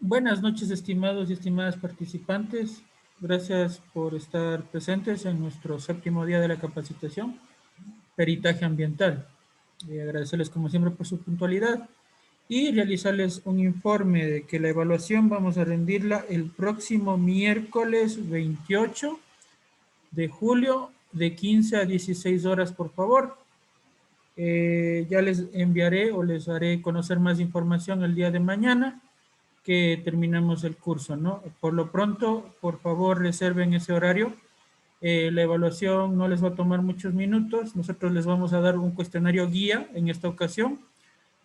Buenas noches, estimados y estimadas participantes. Gracias por estar presentes en nuestro séptimo día de la capacitación, Peritaje Ambiental. Agradecerles como siempre por su puntualidad y realizarles un informe de que la evaluación vamos a rendirla el próximo miércoles 28 de julio de 15 a 16 horas, por favor. Ya les enviaré o les haré conocer más información el día de mañana que terminamos el curso, ¿no? Por lo pronto, por favor, reserven ese horario. La evaluación no les va a tomar muchos minutos. Nosotros les vamos a dar un cuestionario guía en esta ocasión.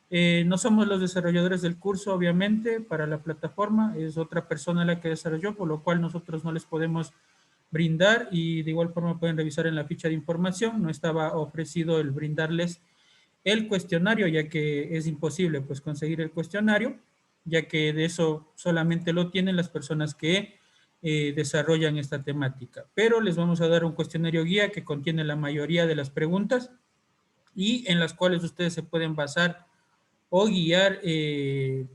No somos los desarrolladores del curso, obviamente, para la plataforma. Es otra persona la que desarrolló, por lo cual nosotros no les podemos brindar y de igual forma pueden revisar en la ficha de información. No estaba ofrecido el brindarles el cuestionario, ya que es imposible pues conseguir el cuestionario, ya que de eso solamente lo tienen las personas que desarrollan esta temática. Pero les vamos a dar un cuestionario guía que contiene la mayoría de las preguntas y en las cuales ustedes se pueden basar o guiar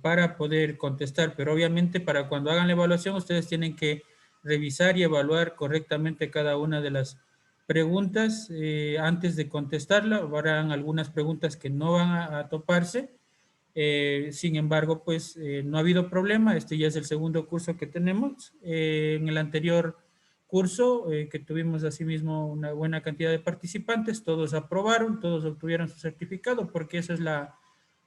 para poder contestar, pero obviamente para cuando hagan la evaluación ustedes tienen que revisar y evaluar correctamente cada una de las preguntas antes de contestarla. Habrán algunas preguntas que no van a toparse, sin embargo, pues no ha habido problema. Este ya es el segundo curso que tenemos. En el anterior curso, que tuvimos asimismo una buena cantidad de participantes, todos aprobaron, todos obtuvieron su certificado, porque esa es la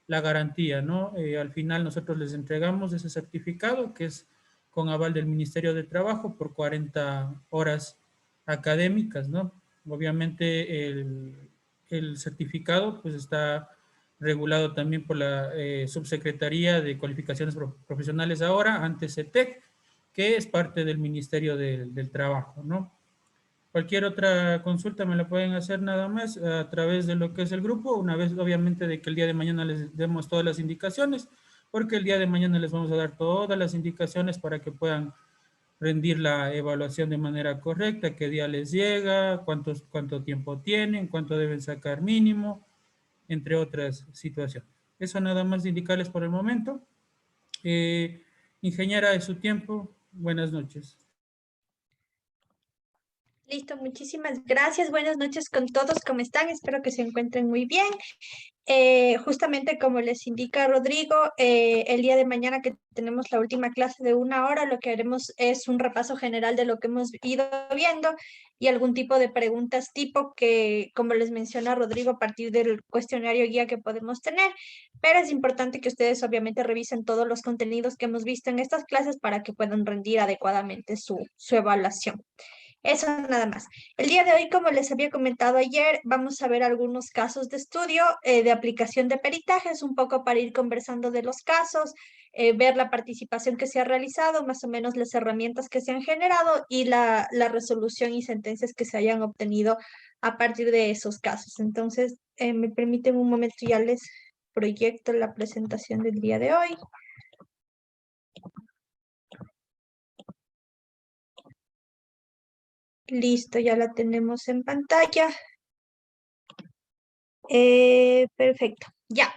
garantía, ¿no? Al final nosotros les entregamos ese certificado que es con aval del Ministerio de Trabajo por 40 horas académicas, ¿no? Obviamente el certificado pues está regulado también por la Subsecretaría de Cualificaciones Profesionales ahora, antes CETEC, que es parte del Ministerio del Trabajo, ¿no? Cualquier otra consulta me la pueden hacer nada más a través de lo que es el grupo, una vez obviamente de que el día de mañana les demos todas las indicaciones, porque el día de mañana les vamos a dar todas las indicaciones para que puedan rendir la evaluación de manera correcta, qué día les llega, cuánto tiempo tienen, cuánto deben sacar mínimo, entre otras situaciones. Eso nada más de indicarles por el momento. Ingeniera, de su tiempo, buenas noches. Listo, muchísimas gracias. Buenas noches con todos. ¿Cómo están? Espero que se encuentren muy bien. Justamente como les indica Rodrigo, el día de mañana que tenemos la última clase de 1 hora, lo que haremos es un repaso general de lo que hemos ido viendo y algún tipo de preguntas tipo que, como les menciona Rodrigo, a partir del cuestionario guía que podemos tener. Pero es importante que ustedes obviamente revisen todos los contenidos que hemos visto en estas clases para que puedan rendir adecuadamente su evaluación. Eso nada más. El día de hoy, como les había comentado ayer, vamos a ver algunos casos de estudio de aplicación de peritajes, un poco para ir conversando de los casos, ver la participación que se ha realizado, más o menos las herramientas que se han generado y la resolución y sentencias que se hayan obtenido a partir de esos casos. Entonces, me permiten un momento, ya les proyecto la presentación del día de hoy. Listo, ya la tenemos en pantalla. Perfecto, ya.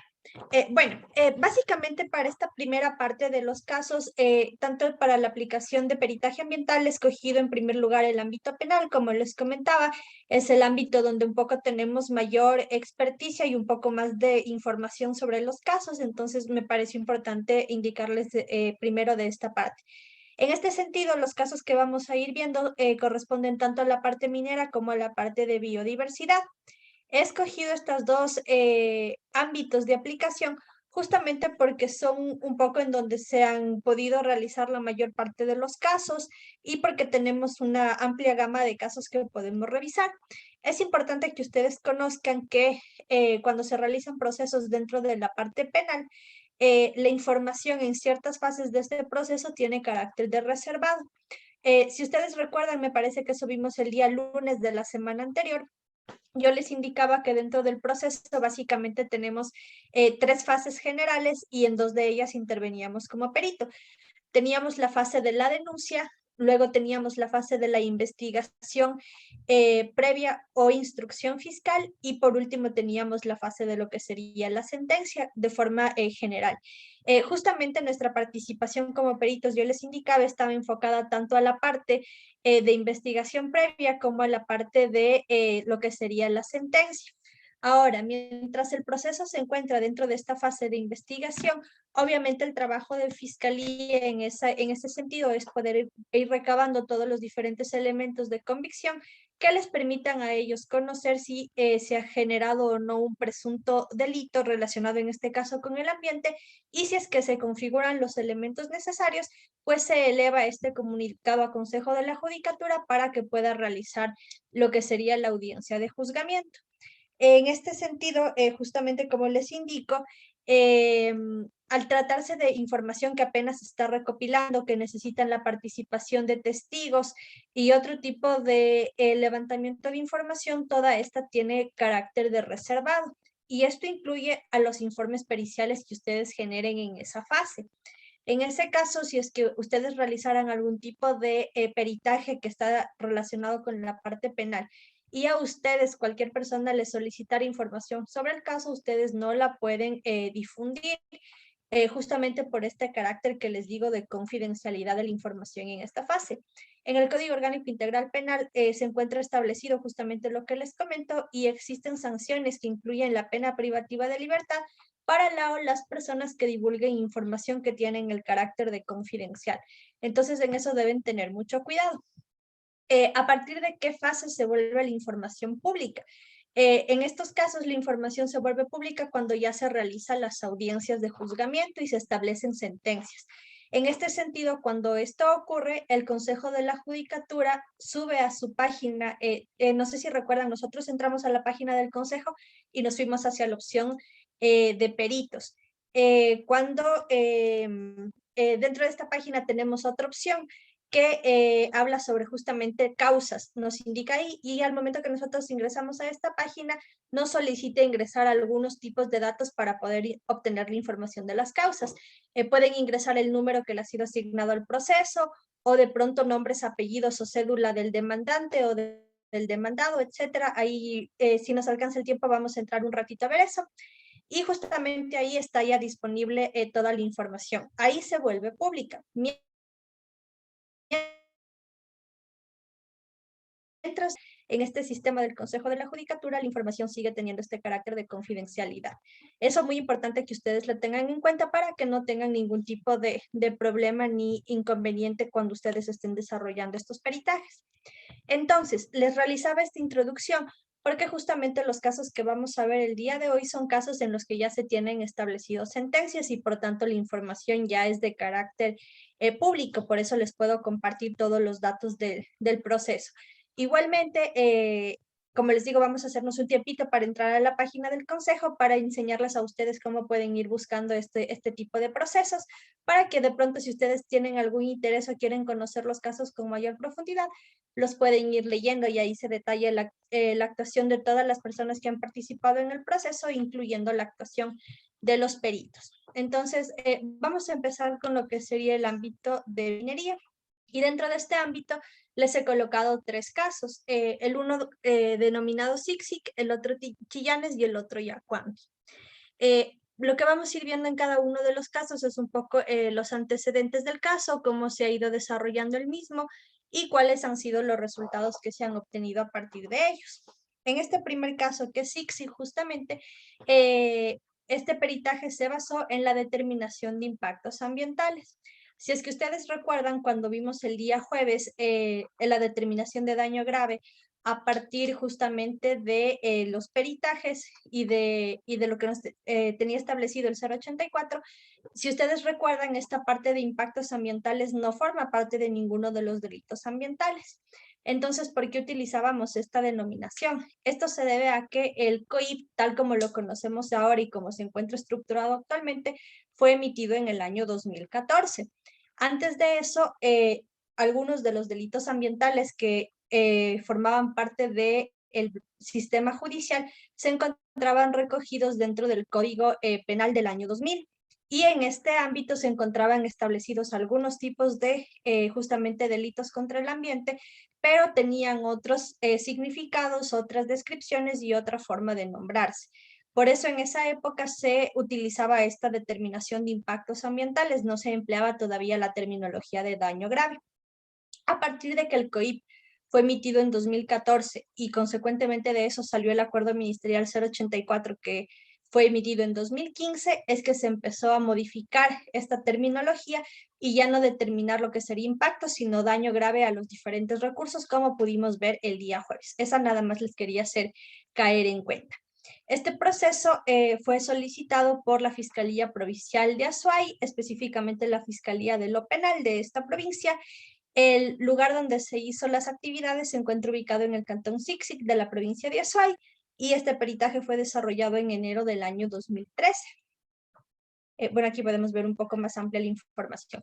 Básicamente para esta primera parte de los casos, tanto para la aplicación de peritaje ambiental, he escogido en primer lugar el ámbito penal, como les comentaba, es el ámbito donde un poco tenemos mayor experticia y un poco más de información sobre los casos, entonces me pareció importante indicarles primero de esta parte. En este sentido, los casos que vamos a ir viendo corresponden tanto a la parte minera como a la parte de biodiversidad. He escogido estos dos ámbitos de aplicación justamente porque son un poco en donde se han podido realizar la mayor parte de los casos y porque tenemos una amplia gama de casos que podemos revisar. Es importante que ustedes conozcan que cuando se realizan procesos dentro de la parte penal, la información en ciertas fases de este proceso tiene carácter de reservado. Si ustedes recuerdan, me parece que subimos el día lunes de la semana anterior. Yo les indicaba que dentro del proceso básicamente tenemos tres fases generales y en dos de ellas interveníamos como perito. Teníamos la fase de la denuncia, luego teníamos la fase de la investigación previa o instrucción fiscal, y por último teníamos la fase de lo que sería la sentencia de forma general. Justamente nuestra participación como peritos, yo les indicaba, estaba enfocada tanto a la parte de investigación previa como a la parte de lo que sería la sentencia. Ahora, mientras el proceso se encuentra dentro de esta fase de investigación, obviamente el trabajo de fiscalía en ese sentido es poder ir recabando todos los diferentes elementos de convicción que les permitan a ellos conocer si se ha generado o no un presunto delito relacionado en este caso con el ambiente, y si es que se configuran los elementos necesarios, pues se eleva este comunicado a Consejo de la Judicatura para que pueda realizar lo que sería la audiencia de juzgamiento. En este sentido, justamente como les indico, al tratarse de información que apenas se está recopilando, que necesitan la participación de testigos y otro tipo de levantamiento de información, toda esta tiene carácter de reservado. Y esto incluye a los informes periciales que ustedes generen en esa fase. En ese caso, si es que ustedes realizaran algún tipo de peritaje que está relacionado con la parte penal y a ustedes, cualquier persona, les solicitara información sobre el caso, ustedes no la pueden difundir, justamente por este carácter que les digo de confidencialidad de la información en esta fase. En el Código Orgánico Integral Penal se encuentra establecido justamente lo que les comento, y existen sanciones que incluyen la pena privativa de libertad para las personas que divulguen información que tienen el carácter de confidencial. Entonces, en eso deben tener mucho cuidado. ¿A partir de qué fase se vuelve la información pública? En estos casos, la información se vuelve pública cuando ya se realizan las audiencias de juzgamiento y se establecen sentencias. En este sentido, cuando esto ocurre, el Consejo de la Judicatura sube a su página, no sé si recuerdan, nosotros entramos a la página del Consejo y nos fuimos hacia la opción de peritos. Dentro de esta página tenemos otra opción que habla sobre justamente causas, nos indica ahí, y al momento que nosotros ingresamos a esta página, nos solicita ingresar algunos tipos de datos para poder obtener la información de las causas. Pueden ingresar el número que le ha sido asignado al proceso, o de pronto nombres, apellidos o cédula del demandante o del demandado, etcétera. Ahí, si nos alcanza el tiempo, vamos a entrar un ratito a ver eso. Y justamente ahí está ya disponible toda la información. Ahí se vuelve pública. Mientras, en este sistema del Consejo de la Judicatura, la información sigue teniendo este carácter de confidencialidad. Eso es muy importante que ustedes lo tengan en cuenta para que no tengan ningún tipo de problema ni inconveniente cuando ustedes estén desarrollando estos peritajes. Entonces, les realizaba esta introducción porque justamente los casos que vamos a ver el día de hoy son casos en los que ya se tienen establecidos sentencias y por tanto la información ya es de carácter público. Por eso les puedo compartir todos los datos del proceso. Igualmente, como les digo, vamos a hacernos un tiempito para entrar a la página del Consejo para enseñarles a ustedes cómo pueden ir buscando este tipo de procesos, para que de pronto, si ustedes tienen algún interés o quieren conocer los casos con mayor profundidad, los pueden ir leyendo, y ahí se detalla la actuación de todas las personas que han participado en el proceso, incluyendo la actuación de los peritos. Entonces, vamos a empezar con lo que sería el ámbito de minería. Y dentro de este ámbito les he colocado tres casos, el uno denominado Sixic, el otro Chillanes y el otro Yacuanqui. Lo que vamos a ir viendo en cada uno de los casos es un poco los antecedentes del caso, cómo se ha ido desarrollando el mismo y cuáles han sido los resultados que se han obtenido a partir de ellos. En este primer caso, que es Sixic, justamente, este peritaje se basó en la determinación de impactos ambientales. Si es que ustedes recuerdan, cuando vimos el día jueves en la determinación de daño grave, a partir justamente de los peritajes y de lo que nos tenía establecido el 084, si ustedes recuerdan, esta parte de impactos ambientales no forma parte de ninguno de los delitos ambientales. Entonces, ¿por qué utilizábamos esta denominación? Esto se debe a que el COIP, tal como lo conocemos ahora y como se encuentra estructurado actualmente, fue emitido en el año 2014. Antes de eso, algunos de los delitos ambientales que formaban parte del sistema judicial se encontraban recogidos dentro del Código Penal del año 2000. y en este ámbito se encontraban establecidos algunos tipos de justamente delitos contra el ambiente, pero tenían otros significados, otras descripciones y otra forma de nombrarse. Por eso en esa época se utilizaba esta determinación de impactos ambientales, no se empleaba todavía la terminología de daño grave. A partir de que el COIP fue emitido en 2014 y consecuentemente de eso salió el Acuerdo Ministerial 084 que fue emitido en 2015, es que se empezó a modificar esta terminología y ya no determinar lo que sería impacto, sino daño grave a los diferentes recursos, como pudimos ver el día jueves. Esa nada más les quería hacer caer en cuenta. Este proceso fue solicitado por la Fiscalía Provincial de Azuay, específicamente la Fiscalía de lo Penal de esta provincia. El lugar donde se hizo las actividades se encuentra ubicado en el cantón Sixic de la provincia de Azuay y este peritaje fue desarrollado en enero del año 2013. Bueno, aquí podemos ver un poco más amplia la información.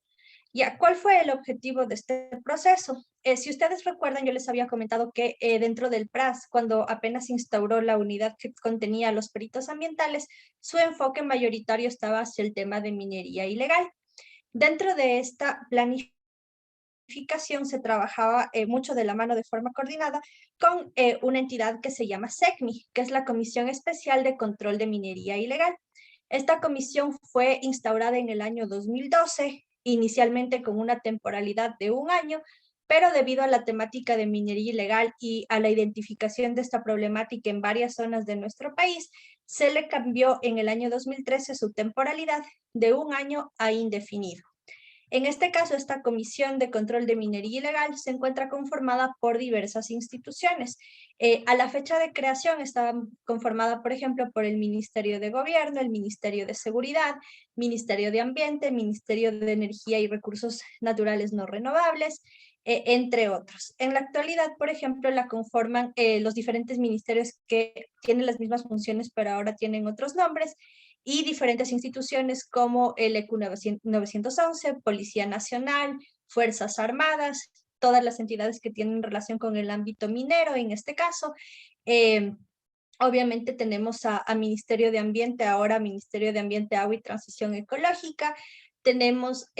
Ya, ¿cuál fue el objetivo de este proceso? Si ustedes recuerdan, yo les había comentado que dentro del PRAS, cuando apenas se instauró la unidad que contenía los peritos ambientales, su enfoque mayoritario estaba hacia el tema de minería ilegal. Dentro de esta planificación se trabajaba mucho de la mano de forma coordinada con una entidad que se llama SECMI, que es la Comisión Especial de Control de Minería Ilegal. Esta comisión fue instaurada en el año 2012, inicialmente con una temporalidad de 1 año, pero debido a la temática de minería ilegal y a la identificación de esta problemática en varias zonas de nuestro país, se le cambió en el año 2013 su temporalidad de 1 año a indefinido. En este caso, esta Comisión de Control de Minería Ilegal se encuentra conformada por diversas instituciones. A la fecha de creación estaba conformada, por ejemplo, por el Ministerio de Gobierno, el Ministerio de Seguridad, Ministerio de Ambiente, Ministerio de Energía y Recursos Naturales No Renovables, entre otros. En la actualidad, por ejemplo, la conforman los diferentes ministerios que tienen las mismas funciones, pero ahora tienen otros nombres, y diferentes instituciones como el EQ 911, Policía Nacional, Fuerzas Armadas, todas las entidades que tienen relación con el ámbito minero en este caso. Obviamente tenemos a Ministerio de Ambiente, ahora Ministerio de Ambiente, Agua y Transición Ecológica. Tenemos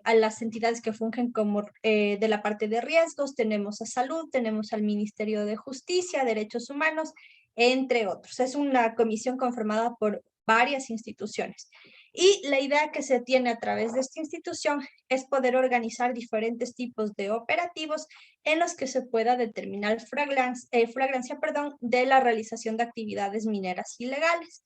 a las entidades que fungen como de la parte de riesgos, tenemos a Salud, tenemos al Ministerio de Justicia, Derechos Humanos, entre otros. Es una comisión conformada por varias instituciones. Y la idea que se tiene a través de esta institución es poder organizar diferentes tipos de operativos en los que se pueda determinar flagrancia de la realización de actividades mineras ilegales.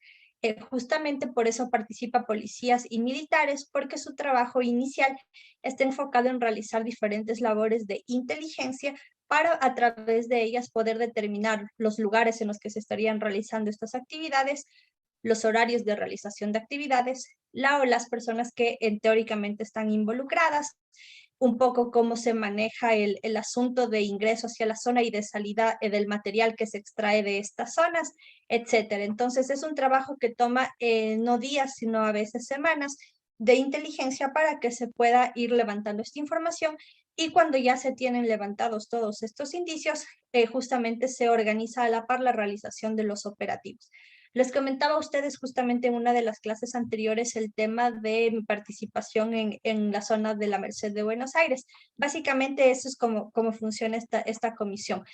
Justamente por eso participa policías y militares, porque su trabajo inicial está enfocado en realizar diferentes labores de inteligencia para a través de ellas poder determinar los lugares en los que se estarían realizando estas actividades, los horarios de realización de actividades, la o las personas que teóricamente están involucradas, un poco cómo se maneja el asunto de ingreso hacia la zona y de salida del material que se extrae de estas zonas, etcétera. Entonces es un trabajo que toma no días, sino a veces semanas de inteligencia para que se pueda ir levantando esta información y cuando ya se tienen levantados todos estos indicios, justamente se organiza a la par la realización de los operativos. Les comentaba a ustedes justamente en una de las clases anteriores el tema de mi participación en la zona de la Merced de Buenos Aires. Básicamente eso es como funciona esta comisión.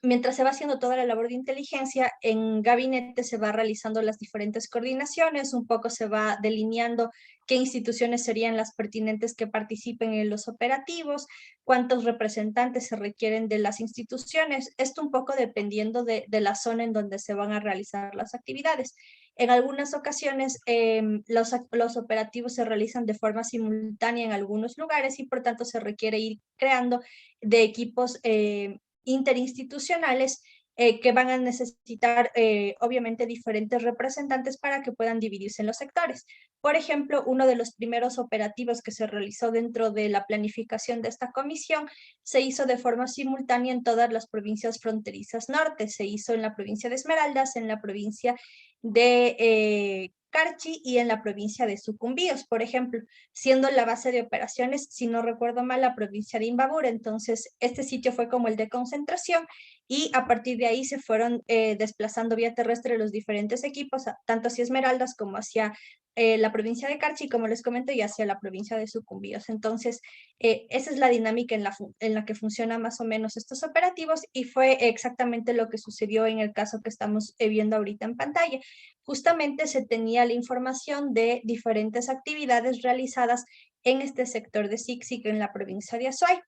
Mientras se va haciendo toda la labor de inteligencia, en gabinete se va realizando las diferentes coordinaciones, un poco se va delineando qué instituciones serían las pertinentes que participen en los operativos, cuántos representantes se requieren de las instituciones, esto un poco dependiendo de la zona en donde se van a realizar las actividades. En algunas ocasiones los operativos se realizan de forma simultánea en algunos lugares y por tanto se requiere ir creando de equipos interinstitucionales que van a necesitar obviamente diferentes representantes para que puedan dividirse en los sectores. Por ejemplo, uno de los primeros operativos que se realizó dentro de la planificación de esta comisión se hizo de forma simultánea en todas las provincias fronterizas norte. Se hizo en la provincia de Esmeraldas, en la provincia de Carchi y en la provincia de Sucumbíos, por ejemplo, siendo la base de operaciones, si no recuerdo mal, la provincia de Imbabura. Entonces, este sitio fue como el de concentración y a partir de ahí se fueron desplazando vía terrestre los diferentes equipos, tanto hacia Esmeraldas como hacia la provincia de Carchi, como les comento, y hacia la provincia de Sucumbíos. Entonces, esa es la dinámica en la que funcionan más o menos estos operativos y fue exactamente lo que sucedió en el caso que estamos viendo ahorita en pantalla. Justamente se tenía la información de diferentes actividades realizadas en este sector de Sixic en la provincia de Azuay.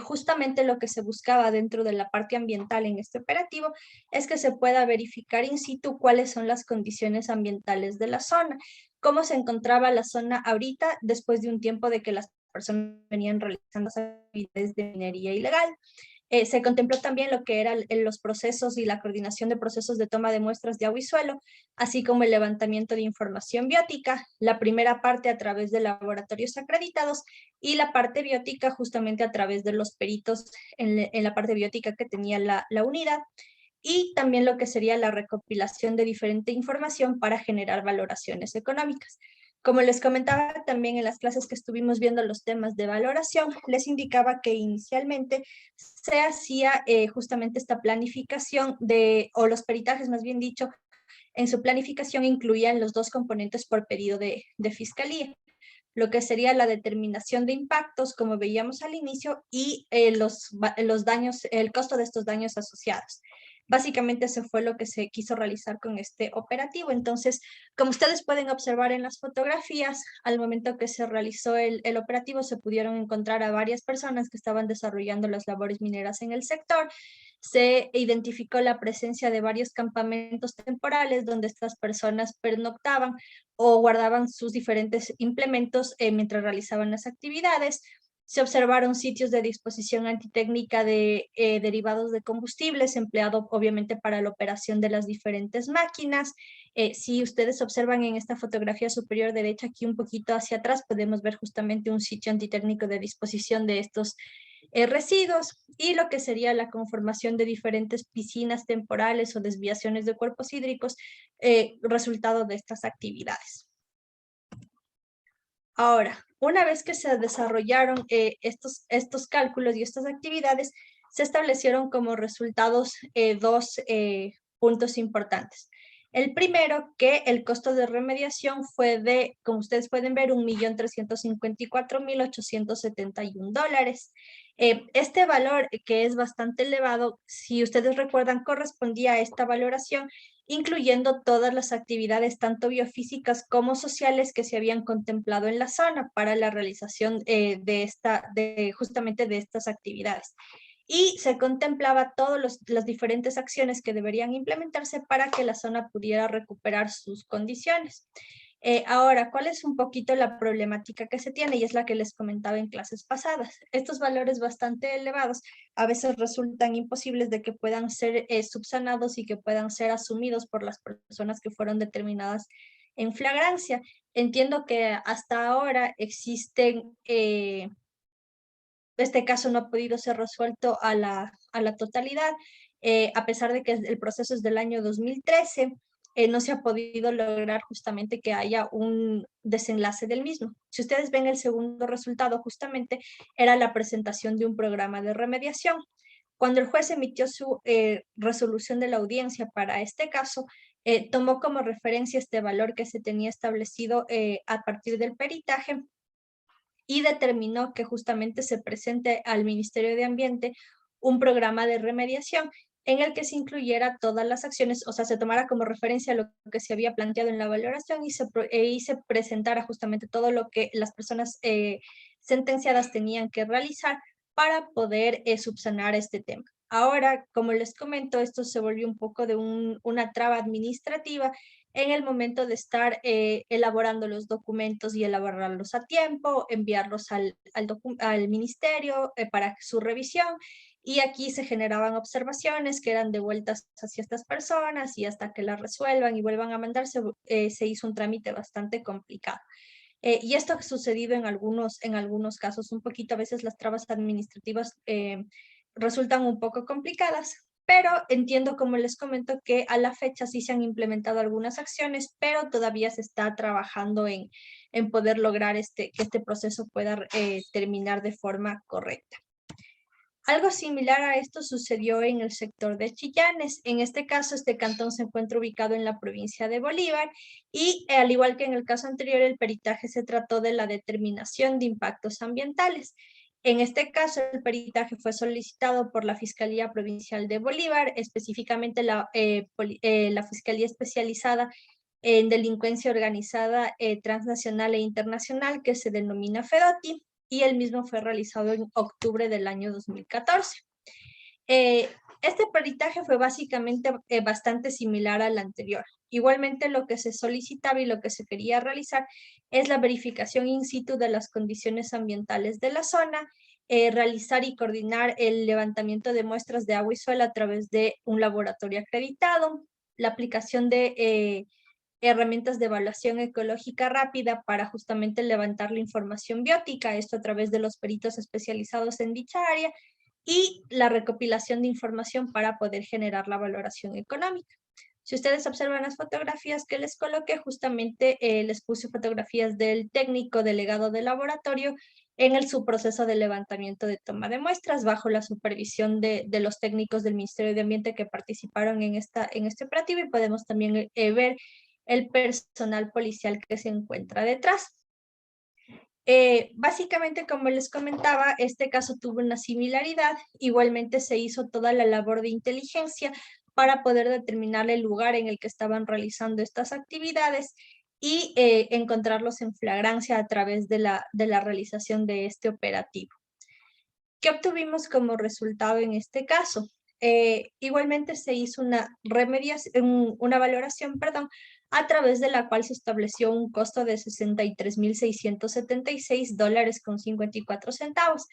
Justamente lo que se buscaba dentro de la parte ambiental en este operativo es que se pueda verificar in situ cuáles son las condiciones ambientales de la zona, cómo se encontraba la zona ahorita después de un tiempo de que las personas venían realizando actividades de minería ilegal. Se contempló también lo que eran los procesos y la coordinación de procesos de toma de muestras de agua y suelo, así como el levantamiento de información biótica, la primera parte a través de laboratorios acreditados y la parte biótica justamente a través de los peritos en la parte biótica que tenía la unidad, y también lo que sería la recopilación de diferente información para generar valoraciones económicas. Como les comentaba también en las clases que estuvimos viendo los temas de valoración, les indicaba que inicialmente se hacía justamente esta planificación o los peritajes más bien dicho, en su planificación incluían los dos componentes por pedido de fiscalía, lo que sería la determinación de impactos, como veíamos al inicio, y los daños, el costo de estos daños asociados. Básicamente eso fue lo que se quiso realizar con este operativo. Entonces, como ustedes pueden observar en las fotografías, al momento que se realizó el operativo se pudieron encontrar a varias personas que estaban desarrollando las labores mineras en el sector. Se identificó la presencia de varios campamentos temporales donde estas personas pernoctaban o guardaban sus diferentes implementos mientras realizaban las actividades. Se observaron sitios de disposición antitécnica de derivados de combustibles, empleado obviamente para la operación de las diferentes máquinas. Si ustedes observan en esta fotografía superior derecha, aquí un poquito hacia atrás, podemos ver justamente un sitio antitécnico de disposición de estos residuos y lo que sería la conformación de diferentes piscinas temporales o desviaciones de cuerpos hídricos, resultado de estas actividades. Ahora, una vez que se desarrollaron estos cálculos y estas actividades, se establecieron como resultados dos puntos importantes. El primero, que el costo de remediación fue de, como ustedes pueden ver, $1.354.871. Este valor, que es bastante elevado, si ustedes recuerdan, correspondía a esta valoración, incluyendo todas las actividades, tanto biofísicas como sociales, que se habían contemplado en la zona para la realización justamente de estas actividades. Y se contemplaba todas las diferentes acciones que deberían implementarse para que la zona pudiera recuperar sus condiciones. Ahora, ¿cuál es un poquito la problemática que se tiene? Y es la que les comentaba en clases pasadas. Estos valores bastante elevados a veces resultan imposibles de que puedan ser subsanados y que puedan ser asumidos por las personas que fueron determinadas en flagrancia. Entiendo que hasta ahora existen, este caso no ha podido ser resuelto a la totalidad, a pesar de que el proceso es del año 2013. No se ha podido lograr justamente que haya un desenlace del mismo. Si ustedes ven el segundo resultado, justamente era la presentación de un programa de remediación. Cuando el juez emitió su resolución de la audiencia para este caso, tomó como referencia este valor que se tenía establecido a partir del peritaje y determinó que justamente se presente al Ministerio de Ambiente un programa de remediación en el que se incluyera todas las acciones, o sea, se tomara como referencia lo que se había planteado en la valoración y se presentara justamente todo lo que las personas sentenciadas tenían que realizar para poder subsanar este tema. Ahora, como les comento, esto se volvió un poco de una traba administrativa en el momento de estar elaborando los documentos y elaborarlos a tiempo, enviarlos al ministerio para su revisión. Y aquí se generaban observaciones que eran devueltas hacia estas personas y hasta que las resuelvan y vuelvan a mandarse, se hizo un trámite bastante complicado. Y esto ha sucedido en algunos casos, un poquito, a veces las trabas administrativas resultan un poco complicadas, pero entiendo, como les comento, que a la fecha sí se han implementado algunas acciones, pero todavía se está trabajando en poder lograr que este proceso pueda terminar de forma correcta. Algo similar a esto sucedió en el sector de Chillanes. En este caso, este cantón se encuentra ubicado en la provincia de Bolívar y, al igual que en el caso anterior, el peritaje se trató de la determinación de impactos ambientales. En este caso, el peritaje fue solicitado por la Fiscalía Provincial de Bolívar, específicamente la Fiscalía Especializada en Delincuencia Organizada Transnacional e Internacional, que se denomina FEDOTI, y el mismo fue realizado en octubre del año 2014. Este peritaje fue básicamente bastante similar al anterior. Igualmente, lo que se solicitaba y lo que se quería realizar es la verificación in situ de las condiciones ambientales de la zona, realizar y coordinar el levantamiento de muestras de agua y suelo a través de un laboratorio acreditado, la aplicación de herramientas de evaluación ecológica rápida para justamente levantar la información biótica, esto a través de los peritos especializados en dicha área, y la recopilación de información para poder generar la valoración económica. Si ustedes observan las fotografías que les coloqué, justamente les puse fotografías del técnico delegado del laboratorio en su proceso de levantamiento de toma de muestras, bajo la supervisión de los técnicos del Ministerio de Ambiente que participaron en este operativo, y podemos también ver el personal policial que se encuentra detrás. Básicamente, como les comentaba, este caso tuvo una similaridad. Igualmente se hizo toda la labor de inteligencia para poder determinar el lugar en el que estaban realizando estas actividades y encontrarlos en flagrancia a través de la realización de este operativo. ¿Qué obtuvimos como resultado en este caso? Igualmente se hizo una valoración, perdón, a través de la cual se estableció un costo de $63,676,54,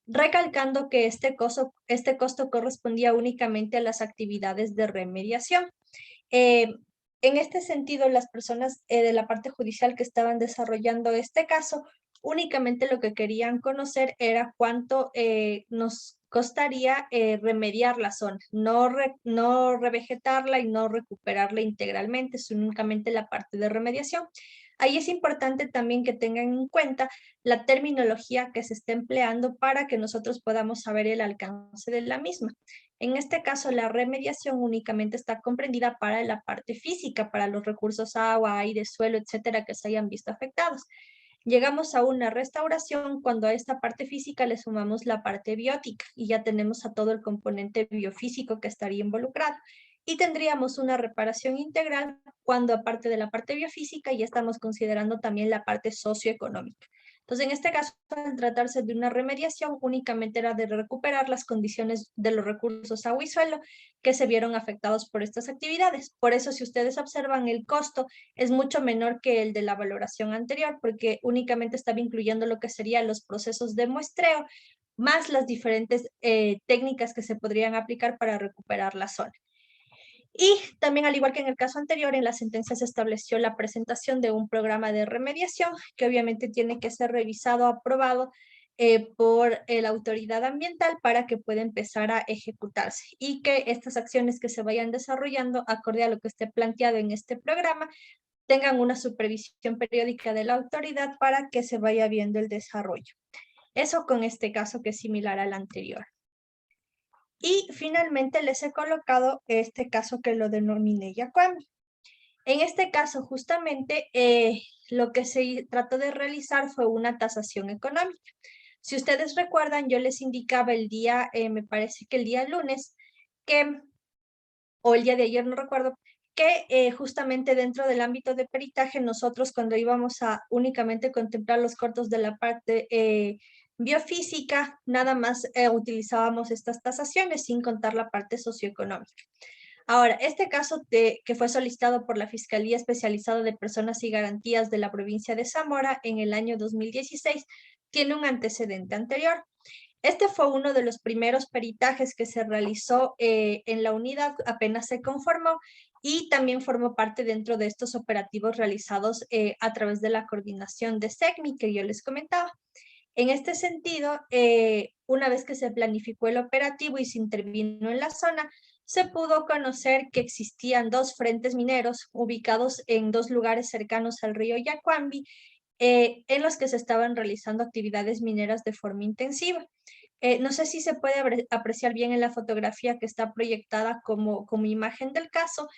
recalcando que este costo correspondía únicamente a las actividades de remediación. En este sentido, las personas de la parte judicial que estaban desarrollando este caso únicamente lo que querían conocer era cuánto nos costaría remediar la zona, no revegetarla y no recuperarla integralmente, es únicamente la parte de remediación. Ahí es importante también que tengan en cuenta la terminología que se está empleando para que nosotros podamos saber el alcance de la misma. En este caso, la remediación únicamente está comprendida para la parte física, para los recursos agua, aire, suelo, etcétera, que se hayan visto afectados. Llegamos a una restauración cuando a esta parte física le sumamos la parte biótica y ya tenemos a todo el componente biofísico que estaría involucrado. Y tendríamos una reparación integral cuando, aparte de la parte biofísica, ya estamos considerando también la parte socioeconómica. Entonces, en este caso, al tratarse de una remediación, únicamente era de recuperar las condiciones de los recursos agua y suelo que se vieron afectados por estas actividades. Por eso, si ustedes observan, el costo es mucho menor que el de la valoración anterior, porque únicamente estaba incluyendo lo que serían los procesos de muestreo, más las diferentes técnicas que se podrían aplicar para recuperar la zona. Y también, al igual que en el caso anterior, en la sentencia se estableció la presentación de un programa de remediación que obviamente tiene que ser revisado, aprobado por la autoridad ambiental para que pueda empezar a ejecutarse, y que estas acciones que se vayan desarrollando acorde a lo que esté planteado en este programa tengan una supervisión periódica de la autoridad para que se vaya viendo el desarrollo. Eso con este caso, que es similar al anterior. Y finalmente les he colocado este caso que lo denominé Yacuambi. En este caso, justamente, lo que se trató de realizar fue una tasación económica. Si ustedes recuerdan, yo les indicaba el día, me parece que el día lunes, o el día de ayer, no recuerdo, que justamente dentro del ámbito de peritaje, nosotros, cuando íbamos a únicamente contemplar los cortos de la parte biofísica, nada más utilizábamos estas tasaciones sin contar la parte socioeconómica. Ahora, este caso que fue solicitado por la Fiscalía Especializada de Personas y Garantías de la provincia de Zamora en el año 2016 tiene un antecedente anterior. Este fue uno de los primeros peritajes que se realizó en la unidad, apenas se conformó, y también formó parte dentro de estos operativos realizados a través de la coordinación de SECMI que yo les comentaba. En este sentido, una vez que se planificó el operativo y se intervino en la zona, se pudo conocer que existían dos frentes mineros ubicados en dos lugares cercanos al río Yacuambi, en los que se estaban realizando actividades mineras de forma intensiva. No sé si se puede apreciar bien en la fotografía que está proyectada como imagen del caso,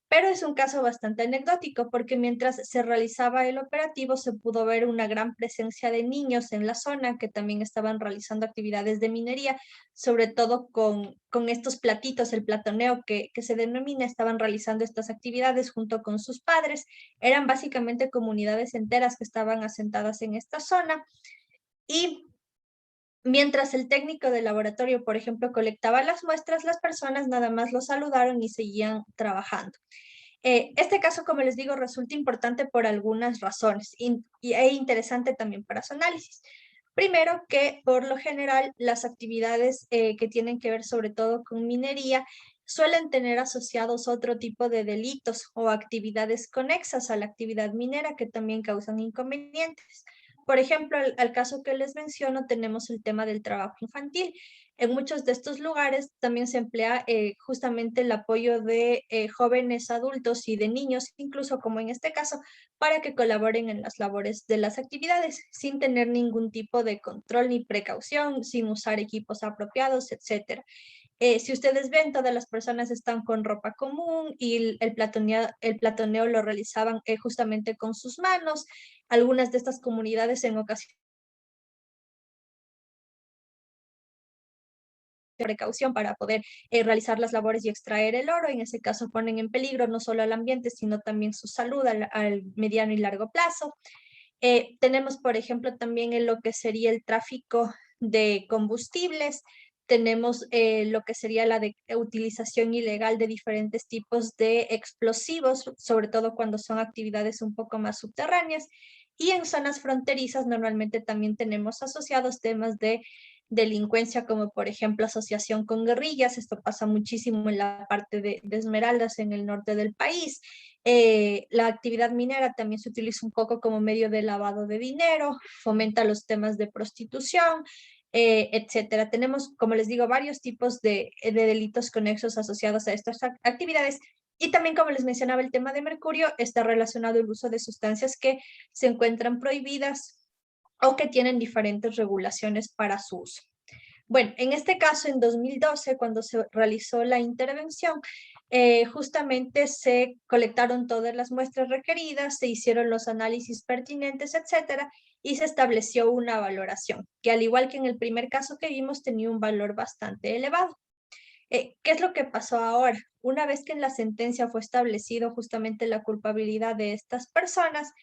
pero es un caso bastante anecdótico porque mientras se realizaba el operativo se pudo ver una gran presencia de niños en la zona que también estaban realizando actividades de minería, sobre todo con estos platitos, el platoneo que se denomina, estaban realizando estas actividades junto con sus padres. Eran básicamente comunidades enteras que estaban asentadas en esta zona y mientras el técnico del laboratorio, por ejemplo, colectaba las muestras, las personas nada más lo saludaron y seguían trabajando. Este caso, como les digo, resulta importante por algunas razones e interesante también para su análisis. Primero, que por lo general las actividades que tienen que ver sobre todo con minería suelen tener asociados otro tipo de delitos o actividades conexas a la actividad minera que también causan inconvenientes. Por ejemplo, al caso que les menciono, tenemos el tema del trabajo infantil. En muchos de estos lugares también se emplea justamente el apoyo de jóvenes adultos y de niños, incluso como en este caso, para que colaboren en las labores de las actividades, sin tener ningún tipo de control ni precaución, sin usar equipos apropiados, etcétera. Si ustedes ven, todas las personas están con ropa común y el platoneo lo realizaban justamente con sus manos. Algunas de estas comunidades en ocasiones precaución para poder realizar las labores y extraer el oro. En ese caso ponen en peligro no solo al ambiente, sino también su salud al mediano y largo plazo. Tenemos, por ejemplo, también en lo que sería el tráfico de combustibles, tenemos lo que sería la utilización ilegal de diferentes tipos de explosivos, sobre todo cuando son actividades un poco más subterráneas. Y en zonas fronterizas normalmente también tenemos asociados temas de delincuencia, como por ejemplo asociación con guerrillas. Esto pasa muchísimo en la parte de Esmeraldas, en el norte del país. La actividad minera también se utiliza un poco como medio de lavado de dinero, fomenta los temas de prostitución, etcétera. Tenemos, como les digo, varios tipos de delitos conexos asociados a estas actividades. Y también, como les mencionaba, el tema de mercurio está relacionado al uso de sustancias que se encuentran prohibidas o que tienen diferentes regulaciones para su uso. Bueno, en este caso, en 2012, cuando se realizó la intervención, justamente se colectaron todas las muestras requeridas, se hicieron los análisis pertinentes, etcétera, y se estableció una valoración, que al igual que en el primer caso que vimos, tenía un valor bastante elevado. ¿Qué es lo que pasó ahora? Una vez que en la sentencia fue establecido justamente la culpabilidad de estas personas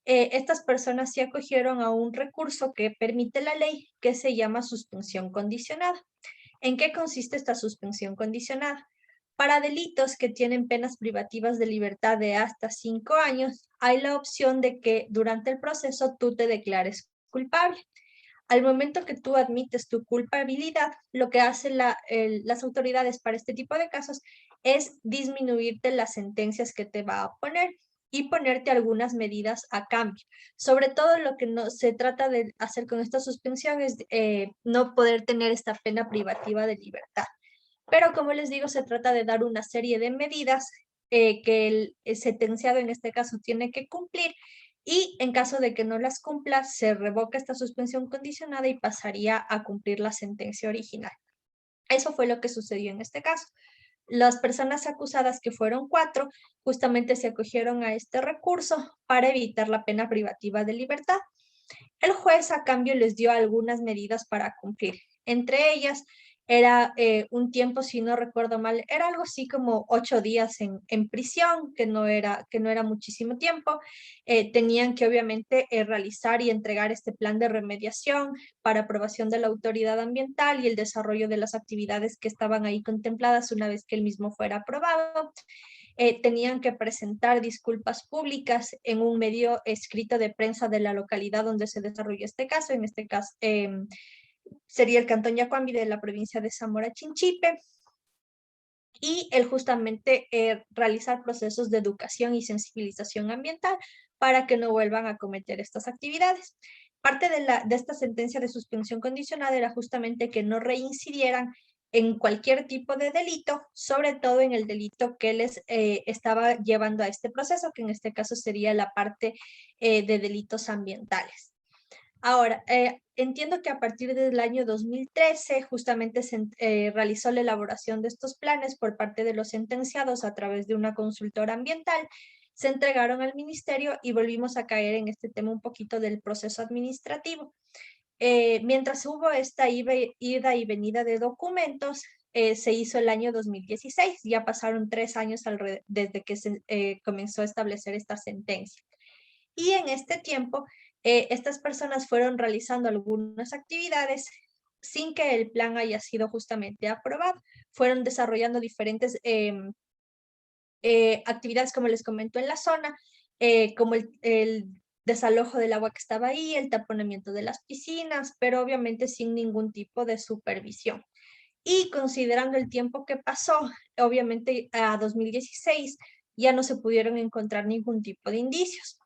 se acogieron a un recurso que permite la ley que se llama suspensión condicionada. ¿En qué consiste esta suspensión condicionada? Para delitos que tienen penas privativas de libertad de hasta 5 años, hay la opción de que durante el proceso tú te declares culpable. Al momento que tú admites tu culpabilidad, lo que hacen las autoridades para este tipo de casos es disminuirte las sentencias que te va a poner y ponerte algunas medidas a cambio. Sobre todo lo que no se trata de hacer con esta suspensión es no poder tener esta pena privativa de libertad. Pero como les digo, se trata de dar una serie de medidas que el sentenciado en este caso tiene que cumplir y en caso de que no las cumpla, se revoca esta suspensión condicionada y pasaría a cumplir la sentencia original. Eso fue lo que sucedió en este caso. Las personas acusadas, que fueron 4, justamente se acogieron a este recurso para evitar la pena privativa de libertad. El juez a cambio les dio algunas medidas para cumplir. Entre ellas era un tiempo, si no recuerdo mal, era algo así como 8 días en prisión, que no era muchísimo tiempo. Tenían que obviamente realizar y entregar este plan de remediación para aprobación de la autoridad ambiental y el desarrollo de las actividades que estaban ahí contempladas una vez que el mismo fuera aprobado. Tenían que presentar disculpas públicas en un medio escrito de prensa de la localidad donde se desarrolló este caso. En este caso sería el Cantón Yacuambi de la provincia de Zamora Chinchipe. Y el justamente realizar procesos de educación y sensibilización ambiental para que no vuelvan a cometer estas actividades. Parte de esta sentencia de suspensión condicionada era justamente que no reincidieran en cualquier tipo de delito, sobre todo en el delito que les estaba llevando a este proceso, que en este caso sería la parte de delitos ambientales. Ahora, entiendo que a partir del año 2013 justamente se realizó la elaboración de estos planes por parte de los sentenciados a través de una consultora ambiental, se entregaron al ministerio y volvimos a caer en este tema un poquito del proceso administrativo. Mientras hubo esta ida y venida de documentos, se hizo el año 2016, ya pasaron 3 años desde que se comenzó a establecer esta sentencia. Y en este tiempo, estas personas fueron realizando algunas actividades sin que el plan haya sido justamente aprobado. Fueron desarrollando diferentes actividades, como les comento, en la zona, como el desalojo del agua que estaba ahí, el taponamiento de las piscinas, pero obviamente sin ningún tipo de supervisión. Y considerando el tiempo que pasó, obviamente a 2016 ya no se pudieron encontrar ningún tipo de indicios.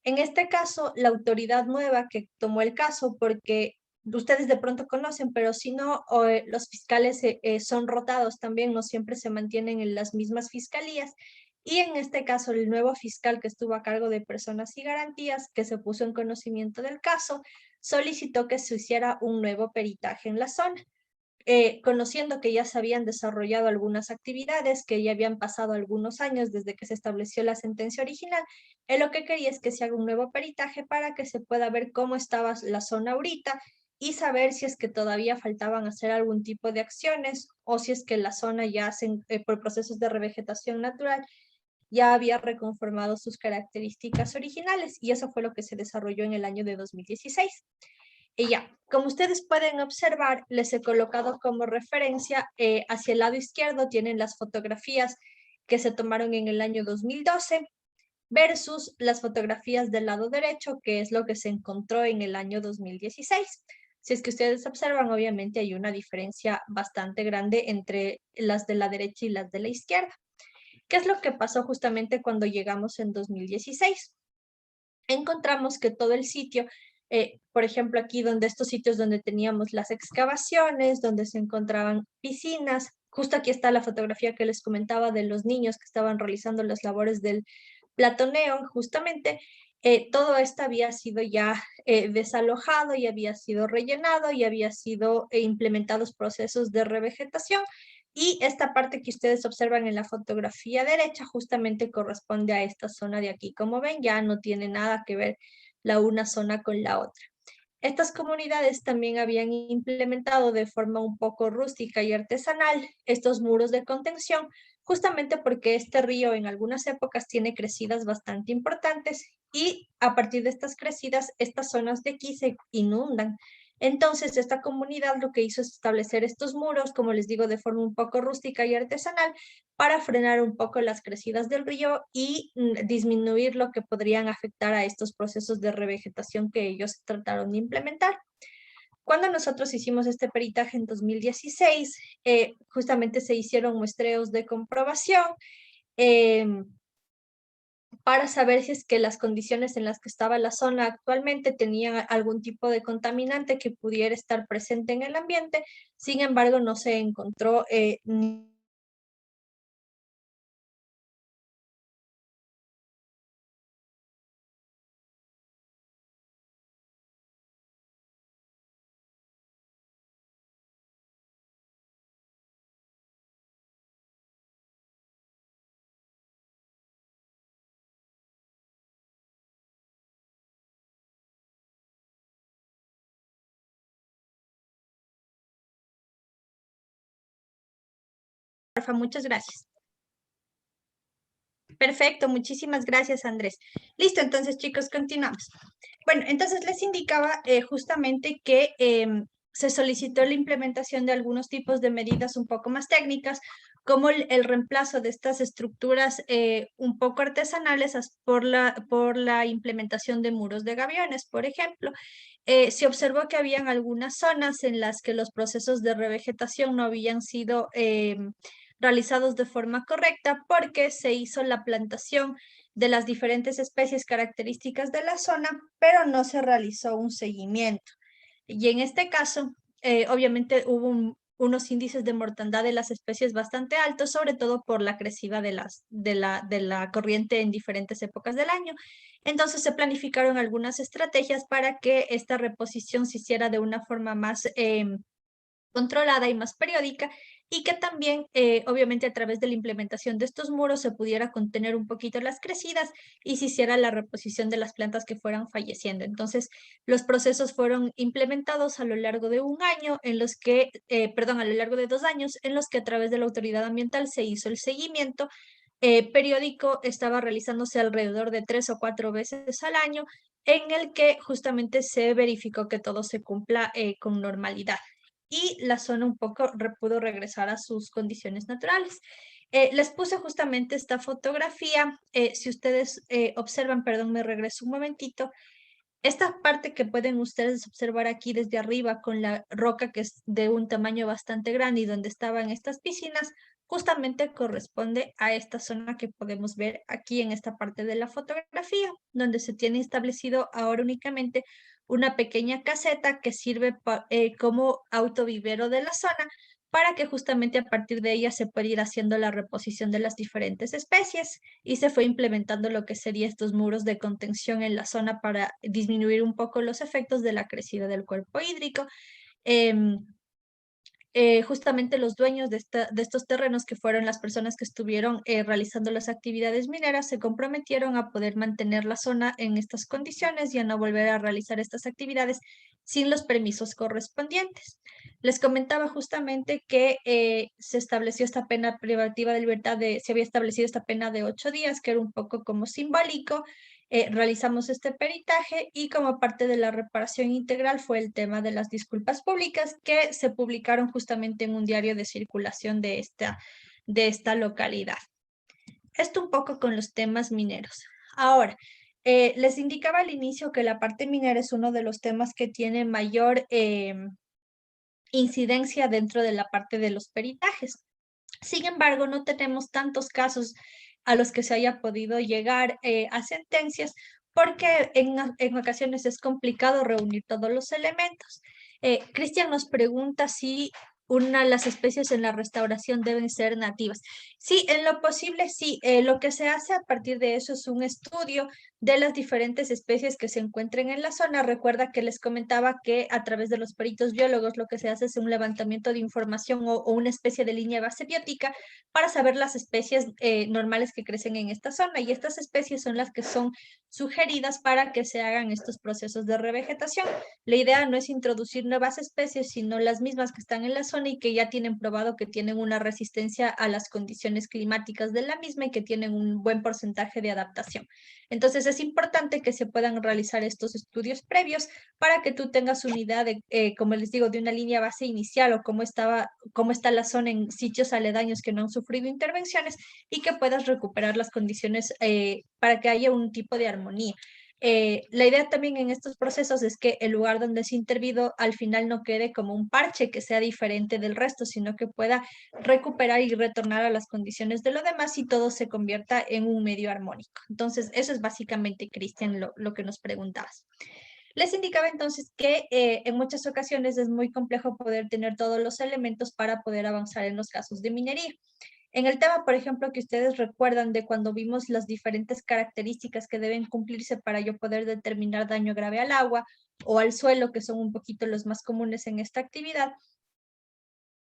En este caso, la autoridad nueva que tomó el caso, porque ustedes de pronto conocen, pero si no, los fiscales son rotados también, no siempre se mantienen en las mismas fiscalías. Y en este caso, el nuevo fiscal que estuvo a cargo de personas y garantías, que se puso en conocimiento del caso, solicitó que se hiciera un nuevo peritaje en la zona. Conociendo que ya se habían desarrollado algunas actividades, que ya habían pasado algunos años desde que se estableció la sentencia original, él lo que quería es que se haga un nuevo peritaje para que se pueda ver cómo estaba la zona ahorita y saber si es que todavía faltaban hacer algún tipo de acciones o si es que la zona ya por procesos de revegetación natural ya había reconformado sus características originales, y eso fue lo que se desarrolló en el año de 2016. Y ya, como ustedes pueden observar, les he colocado como referencia hacia el lado izquierdo, tienen las fotografías que se tomaron en el año 2012 versus las fotografías del lado derecho, que es lo que se encontró en el año 2016. Si es que ustedes observan, obviamente hay una diferencia bastante grande entre las de la derecha y las de la izquierda. ¿Qué es lo que pasó justamente cuando llegamos en 2016? Encontramos que todo el sitio, por ejemplo, aquí donde estos sitios donde teníamos las excavaciones, donde se encontraban piscinas, justo aquí está la fotografía que les comentaba de los niños que estaban realizando las labores del platoneo, justamente, todo esto había sido ya desalojado y había sido rellenado y había sido implementados procesos de revegetación. Y esta parte que ustedes observan en la fotografía derecha justamente corresponde a esta zona de aquí. Como ven, ya no tiene nada que ver la una zona con la otra. Estas comunidades también habían implementado de forma un poco rústica y artesanal estos muros de contención, justamente porque este río en algunas épocas tiene crecidas bastante importantes y a partir de estas crecidas, estas zonas de aquí se inundan. Entonces, esta comunidad lo que hizo es establecer estos muros, como les digo, de forma un poco rústica y artesanal, para frenar un poco las crecidas del río y disminuir lo que podrían afectar a estos procesos de revegetación que ellos trataron de implementar. Cuando nosotros hicimos este peritaje en 2016, justamente se hicieron muestreos de comprobación para saber si es que las condiciones en las que estaba la zona actualmente tenían algún tipo de contaminante que pudiera estar presente en el ambiente. Sin embargo, no se encontró ni Rafa, muchas gracias. Perfecto, muchísimas gracias, Andrés. Listo, entonces, chicos, continuamos. Bueno, entonces les indicaba justamente que se solicitó la implementación de algunos tipos de medidas un poco más técnicas, como el reemplazo de estas estructuras un poco artesanales por la implementación de muros de gaviones, por ejemplo. Se observó que habían algunas zonas en las que los procesos de revegetación no habían sido realizados de forma correcta porque se hizo la plantación de las diferentes especies características de la zona, pero no se realizó un seguimiento. Y en este caso, obviamente hubo unos índices de mortandad de las especies bastante altos, sobre todo por la crecida de la corriente en diferentes épocas del año. Entonces se planificaron algunas estrategias para que esta reposición se hiciera de una forma más controlada y más periódica, y que también, obviamente, a través de la implementación de estos muros se pudiera contener un poquito las crecidas y se hiciera la reposición de las plantas que fueran falleciendo. Entonces, los procesos fueron implementados a lo largo de un año, en los que, perdón, a lo largo de 2 años, en los que a través de la autoridad ambiental se hizo el seguimiento periódico, estaba realizándose alrededor de 3 o 4 veces al año, en el que justamente se verificó que todo se cumpla con normalidad y la zona un poco pudo regresar a sus condiciones naturales. Les puse justamente esta fotografía. Si ustedes observan, perdón, me regreso un momentito. Esta parte que pueden ustedes observar aquí desde arriba con la roca que es de un tamaño bastante grande y donde estaban estas piscinas, justamente corresponde a esta zona que podemos ver aquí en esta parte de la fotografía, donde se tiene establecido ahora únicamente una pequeña caseta que sirve como autovivero de la zona, para que justamente a partir de ella se pueda ir haciendo la reposición de las diferentes especies, y se fue implementando lo que serían estos muros de contención en la zona para disminuir un poco los efectos de la crecida del cuerpo hídrico. Em, Justamente los dueños de estos terrenos, que fueron las personas que estuvieron realizando las actividades mineras, se comprometieron a poder mantener la zona en estas condiciones y a no volver a realizar estas actividades sin los permisos correspondientes. Les comentaba justamente que se estableció esta pena privativa de libertad, se había establecido esta pena de 8 días, que era un poco como simbólico. Realizamos este peritaje y como parte de la reparación integral fue el tema de las disculpas públicas, que se publicaron justamente en un diario de circulación de esta localidad. Esto un poco con los temas mineros. Ahora, les indicaba al inicio que la parte minera es uno de los temas que tiene mayor incidencia dentro de la parte de los peritajes. Sin embargo, no tenemos tantos casos a los que se haya podido llegar a sentencias, porque en ocasiones es complicado reunir todos los elementos. Cristian nos pregunta si las especies en la restauración deben ser nativas. Sí, en lo posible sí. Lo que se hace a partir de eso es un estudio de las diferentes especies que se encuentren en la zona. Recuerda que les comentaba que a través de los peritos biólogos lo que se hace es un levantamiento de información o una especie de línea base biótica para saber las especies normales que crecen en esta zona, y estas especies son las que son sugeridas para que se hagan estos procesos de revegetación. La idea no es introducir nuevas especies, sino las mismas que están en la zona y que ya tienen probado que tienen una resistencia a las condiciones climáticas de la misma y que tienen un buen porcentaje de adaptación. Entonces es importante que se puedan realizar estos estudios previos para que tú tengas una idea de, como les digo, de una línea base inicial o cómo está la zona en sitios aledaños que no han sufrido intervenciones, y que puedas recuperar las condiciones para que haya un tipo de armonía. La idea también en estos procesos es que el lugar donde se intervido al final no quede como un parche que sea diferente del resto, sino que pueda recuperar y retornar a las condiciones de lo demás y todo se convierta en un medio armónico. Entonces, eso es básicamente, Cristian, lo que nos preguntabas. Les indicaba entonces que en muchas ocasiones es muy complejo poder tener todos los elementos para poder avanzar en los casos de minería. En el tema, por ejemplo, que ustedes recuerdan de cuando vimos las diferentes características que deben cumplirse para yo poder determinar daño grave al agua o al suelo, que son un poquito los más comunes en esta actividad,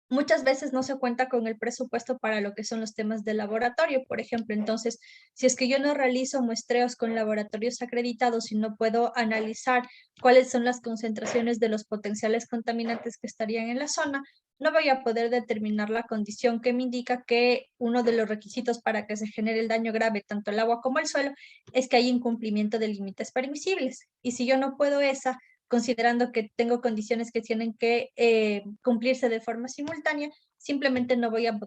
muchas veces no se cuenta con el presupuesto para lo que son los temas de laboratorio, por ejemplo. Entonces, si es que yo no realizo muestreos con laboratorios acreditados y no puedo analizar cuáles son las concentraciones de los potenciales contaminantes que estarían en la zona, no voy a poder determinar la condición que me indica que uno de los requisitos para que se genere el daño grave tanto al agua como al suelo es que hay incumplimiento de límites permisibles. Y si yo no puedo considerando que tengo condiciones que tienen que cumplirse de forma simultánea, simplemente no voy a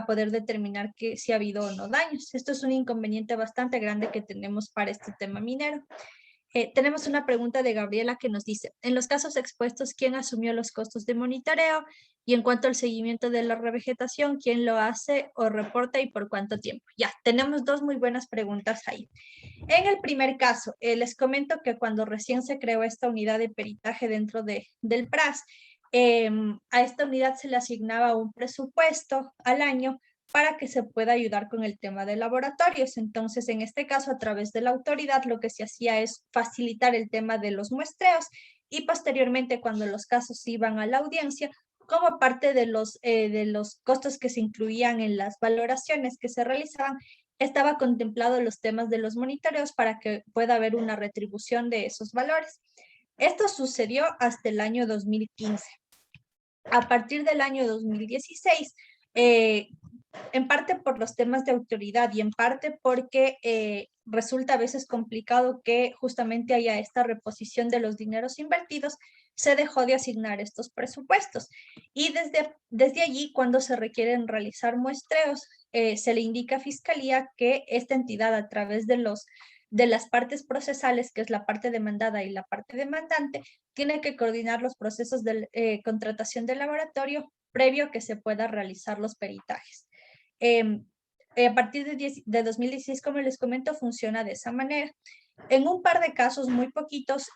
poder determinar que si ha habido o no daños. Esto es un inconveniente bastante grande que tenemos para este tema minero. Tenemos una pregunta de Gabriela que nos dice: en los casos expuestos, ¿quién asumió los costos de monitoreo? Y en cuanto al seguimiento de la revegetación, ¿quién lo hace o reporta y por cuánto tiempo? Ya, tenemos dos muy buenas preguntas ahí. En el primer caso, les comento que cuando recién se creó esta unidad de peritaje dentro del PRAS, a esta unidad se le asignaba un presupuesto al año para que se pueda ayudar con el tema de laboratorios. Entonces, en este caso, a través de la autoridad, lo que se hacía es facilitar el tema de los muestreos y posteriormente, cuando los casos iban a la audiencia, como parte de los costos que se incluían en las valoraciones que se realizaban, estaba contemplado los temas de los monitoreos para que pueda haber una retribución de esos valores. Esto sucedió hasta el año 2015. A partir del año 2016, en parte por los temas de autoridad y en parte porque resulta a veces complicado que justamente haya esta reposición de los dineros invertidos, se dejó de asignar estos presupuestos. Y desde allí, cuando se requieren realizar muestreos, se le indica a Fiscalía que esta entidad, a través de las partes procesales, que es la parte demandada y la parte demandante, tiene que coordinar los procesos de contratación del laboratorio previo a que se pueda realizar los peritajes. A partir de 2016, como les comento, funciona de esa manera. En un par de casos, muy poquitos,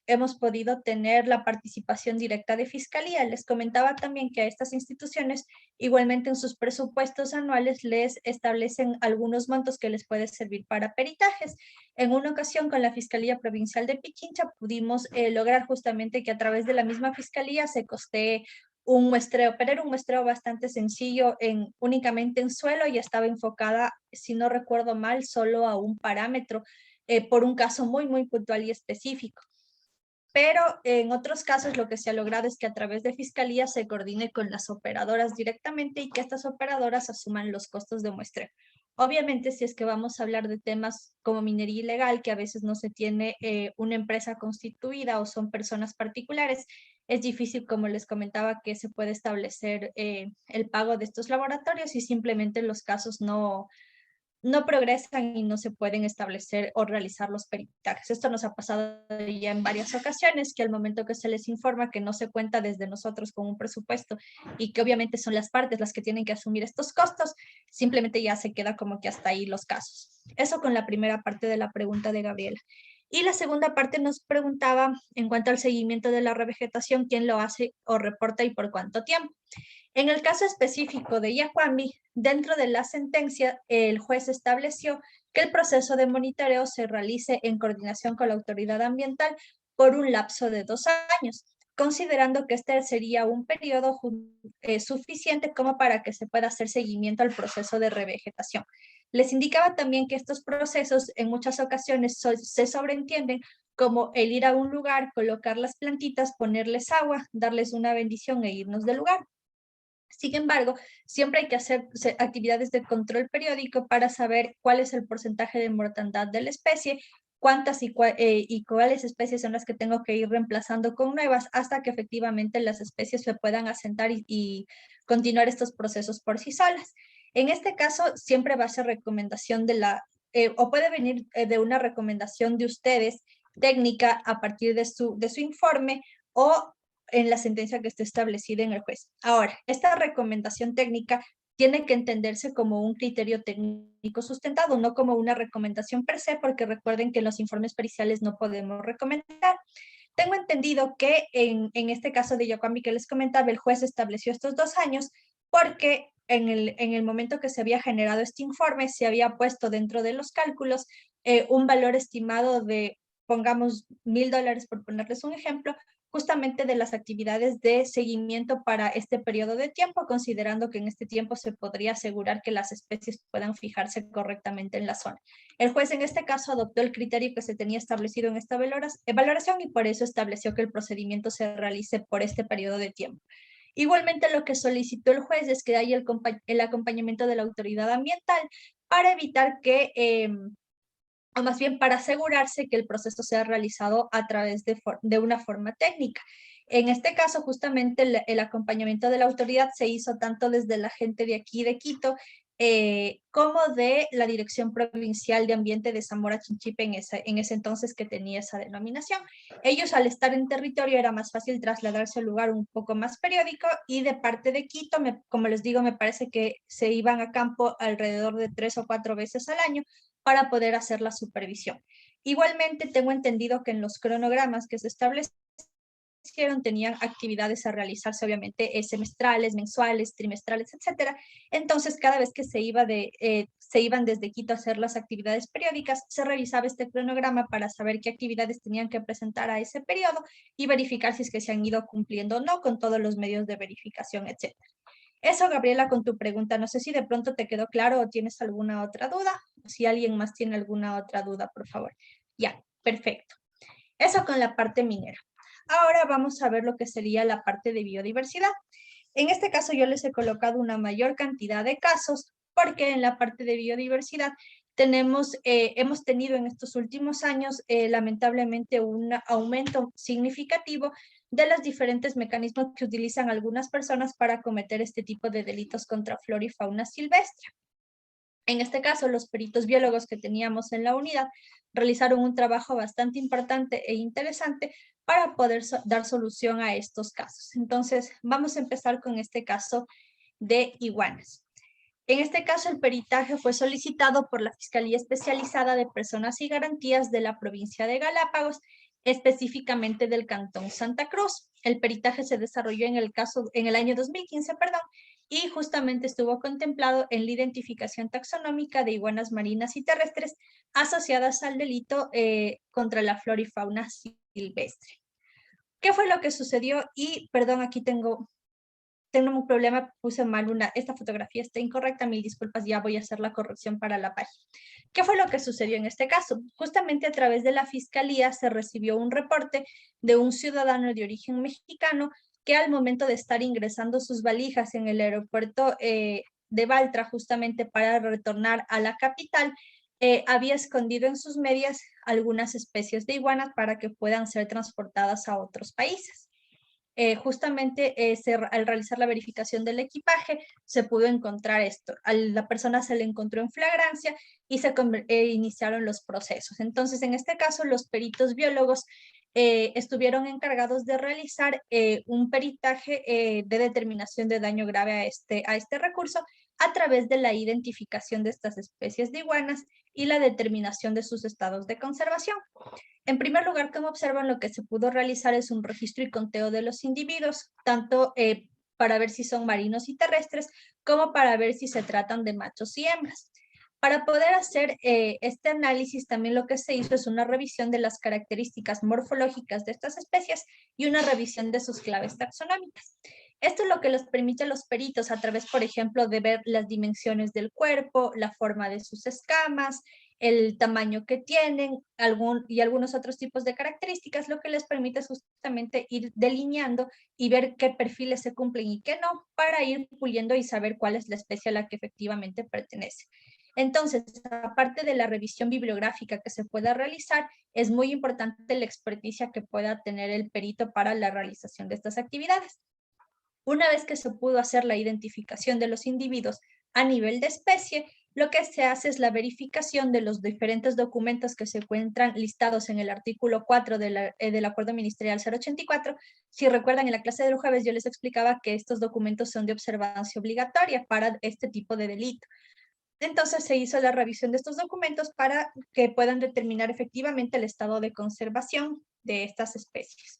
hemos podido tener la participación directa de Fiscalía. Les comentaba también que a estas instituciones, igualmente en sus presupuestos anuales, les establecen algunos montos que les puede servir para peritajes. En una ocasión, con la Fiscalía Provincial de Pichincha, pudimos lograr justamente que a través de la misma Fiscalía se costee un muestreo, pero era un muestreo bastante sencillo, únicamente en suelo, y estaba enfocada, si no recuerdo mal, solo a un parámetro, por un caso muy, muy puntual y específico. Pero en otros casos lo que se ha logrado es que a través de Fiscalía se coordine con las operadoras directamente y que estas operadoras asuman los costos de muestreo. Obviamente, si es que vamos a hablar de temas como minería ilegal, que a veces no se tiene una empresa constituida o son personas particulares, es difícil, como les comentaba, que se puede establecer el pago de estos laboratorios y simplemente los casos no progresan y no se pueden establecer o realizar los peritajes. Esto nos ha pasado ya en varias ocasiones, que al momento que se les informa que no se cuenta desde nosotros con un presupuesto y que obviamente son las partes las que tienen que asumir estos costos, simplemente ya se queda como que hasta ahí los casos. Eso con la primera parte de la pregunta de Gabriela. Y la segunda parte nos preguntaba en cuanto al seguimiento de la revegetación, quién lo hace o reporta y por cuánto tiempo. En el caso específico de Yacuambi, dentro de la sentencia, el juez estableció que el proceso de monitoreo se realice en coordinación con la autoridad ambiental por un lapso de 2 años, considerando que este sería un periodo suficiente como para que se pueda hacer seguimiento al proceso de revegetación. Les indicaba también que estos procesos en muchas ocasiones se sobreentienden como el ir a un lugar, colocar las plantitas, ponerles agua, darles una bendición e irnos del lugar. Sin embargo, siempre hay que hacer actividades de control periódico para saber cuál es el porcentaje de mortandad de la especie, cuántas y cuáles especies son las que tengo que ir reemplazando con nuevas hasta que efectivamente las especies se puedan asentar y continuar estos procesos por sí solas. En este caso, siempre va a ser recomendación o puede venir de una recomendación de ustedes técnica a partir de su informe o en la sentencia que esté establecida en el juez. Ahora, esta recomendación técnica tiene que entenderse como un criterio técnico sustentado, no como una recomendación per se, porque recuerden que en los informes periciales no podemos recomendar. Tengo entendido que en este caso de Yacuambi que les comentaba, el juez estableció estos 2 años porque en el momento que se había generado este informe, se había puesto dentro de los cálculos un valor estimado de, pongamos, $1,000, por ponerles un ejemplo, justamente de las actividades de seguimiento para este periodo de tiempo, considerando que en este tiempo se podría asegurar que las especies puedan fijarse correctamente en la zona. El juez en este caso adoptó el criterio que se tenía establecido en esta valoración y por eso estableció que el procedimiento se realice por este periodo de tiempo. Igualmente, lo que solicitó el juez es que haya el acompañamiento de la autoridad ambiental para evitar que o más bien para asegurarse que el proceso sea realizado a través de una forma técnica. En este caso, justamente el acompañamiento de la autoridad se hizo tanto desde la gente de aquí de Quito como de la Dirección Provincial de Ambiente de Zamora Chinchipe en ese entonces que tenía esa denominación. Ellos, al estar en territorio, era más fácil trasladarse al lugar un poco más periódico, y de parte de Quito, como les digo, me parece que se iban a campo alrededor de 3 o 4 veces al año para poder hacer la supervisión. Igualmente, tengo entendido que en los cronogramas que se establecen establecieron tenían actividades a realizarse, obviamente, semestrales, mensuales, trimestrales, etcétera. Entonces, cada vez que se iban desde Quito a hacer las actividades periódicas, se revisaba este cronograma para saber qué actividades tenían que presentar a ese periodo y verificar si es que se han ido cumpliendo o no con todos los medios de verificación, etcétera. Eso, Gabriela, con tu pregunta. No sé si de pronto te quedó claro o tienes alguna otra duda. Si alguien más tiene alguna otra duda, por favor. Ya, perfecto. Eso con la parte minera. Ahora vamos a ver lo que sería la parte de biodiversidad. En este caso yo les he colocado una mayor cantidad de casos porque en la parte de biodiversidad hemos tenido en estos últimos años lamentablemente un aumento significativo de los diferentes mecanismos que utilizan algunas personas para cometer este tipo de delitos contra flora y fauna silvestre. En este caso, los peritos biólogos que teníamos en la unidad realizaron un trabajo bastante importante e interesante para poder dar solución a estos casos. Entonces, vamos a empezar con este caso de iguanas. En este caso, el peritaje fue solicitado por la Fiscalía Especializada de Personas y Garantías de la provincia de Galápagos, específicamente del Cantón Santa Cruz. El peritaje se desarrolló en el año 2015, y justamente estuvo contemplado en la identificación taxonómica de iguanas marinas y terrestres asociadas al delito contra la flora y fauna silvestre. ¿Qué fue lo que sucedió? Y, perdón, aquí tengo un problema, puse mal esta fotografía está incorrecta, mil disculpas, ya voy a hacer la corrección para la página. ¿Qué fue lo que sucedió en este caso? Justamente a través de la Fiscalía se recibió un reporte de un ciudadano de origen mexicano que al momento de estar ingresando sus valijas en el aeropuerto de Baltra, justamente para retornar a la capital, había escondido en sus medias algunas especies de iguanas para que puedan ser transportadas a otros países. Justamente al realizar la verificación del equipaje se pudo encontrar esto. A la persona se le encontró en flagrancia y se iniciaron los procesos. Entonces, en este caso, los peritos biólogos estuvieron encargados de realizar un peritaje de determinación de daño grave a este recurso a través de la identificación de estas especies de iguanas y la determinación de sus estados de conservación. En primer lugar, como observan, lo que se pudo realizar es un registro y conteo de los individuos, tanto para ver si son marinos y terrestres, como para ver si se tratan de machos y hembras. Para poder hacer este análisis, también lo que se hizo es una revisión de las características morfológicas de estas especies y una revisión de sus claves taxonómicas. Esto es lo que les permite a los peritos, a través, por ejemplo, de ver las dimensiones del cuerpo, la forma de sus escamas, el tamaño que tienen y algunos otros tipos de características, lo que les permite es justamente ir delineando y ver qué perfiles se cumplen y qué no, para ir puliendo y saber cuál es la especie a la que efectivamente pertenece. Entonces, aparte de la revisión bibliográfica que se pueda realizar, es muy importante la experticia que pueda tener el perito para la realización de estas actividades. Una vez que se pudo hacer la identificación de los individuos a nivel de especie, lo que se hace es la verificación de los diferentes documentos que se encuentran listados en el artículo 4 del Acuerdo Ministerial 084. Si recuerdan, en la clase del jueves yo les explicaba que estos documentos son de observancia obligatoria para este tipo de delito. Entonces se hizo la revisión de estos documentos para que puedan determinar efectivamente el estado de conservación de estas especies.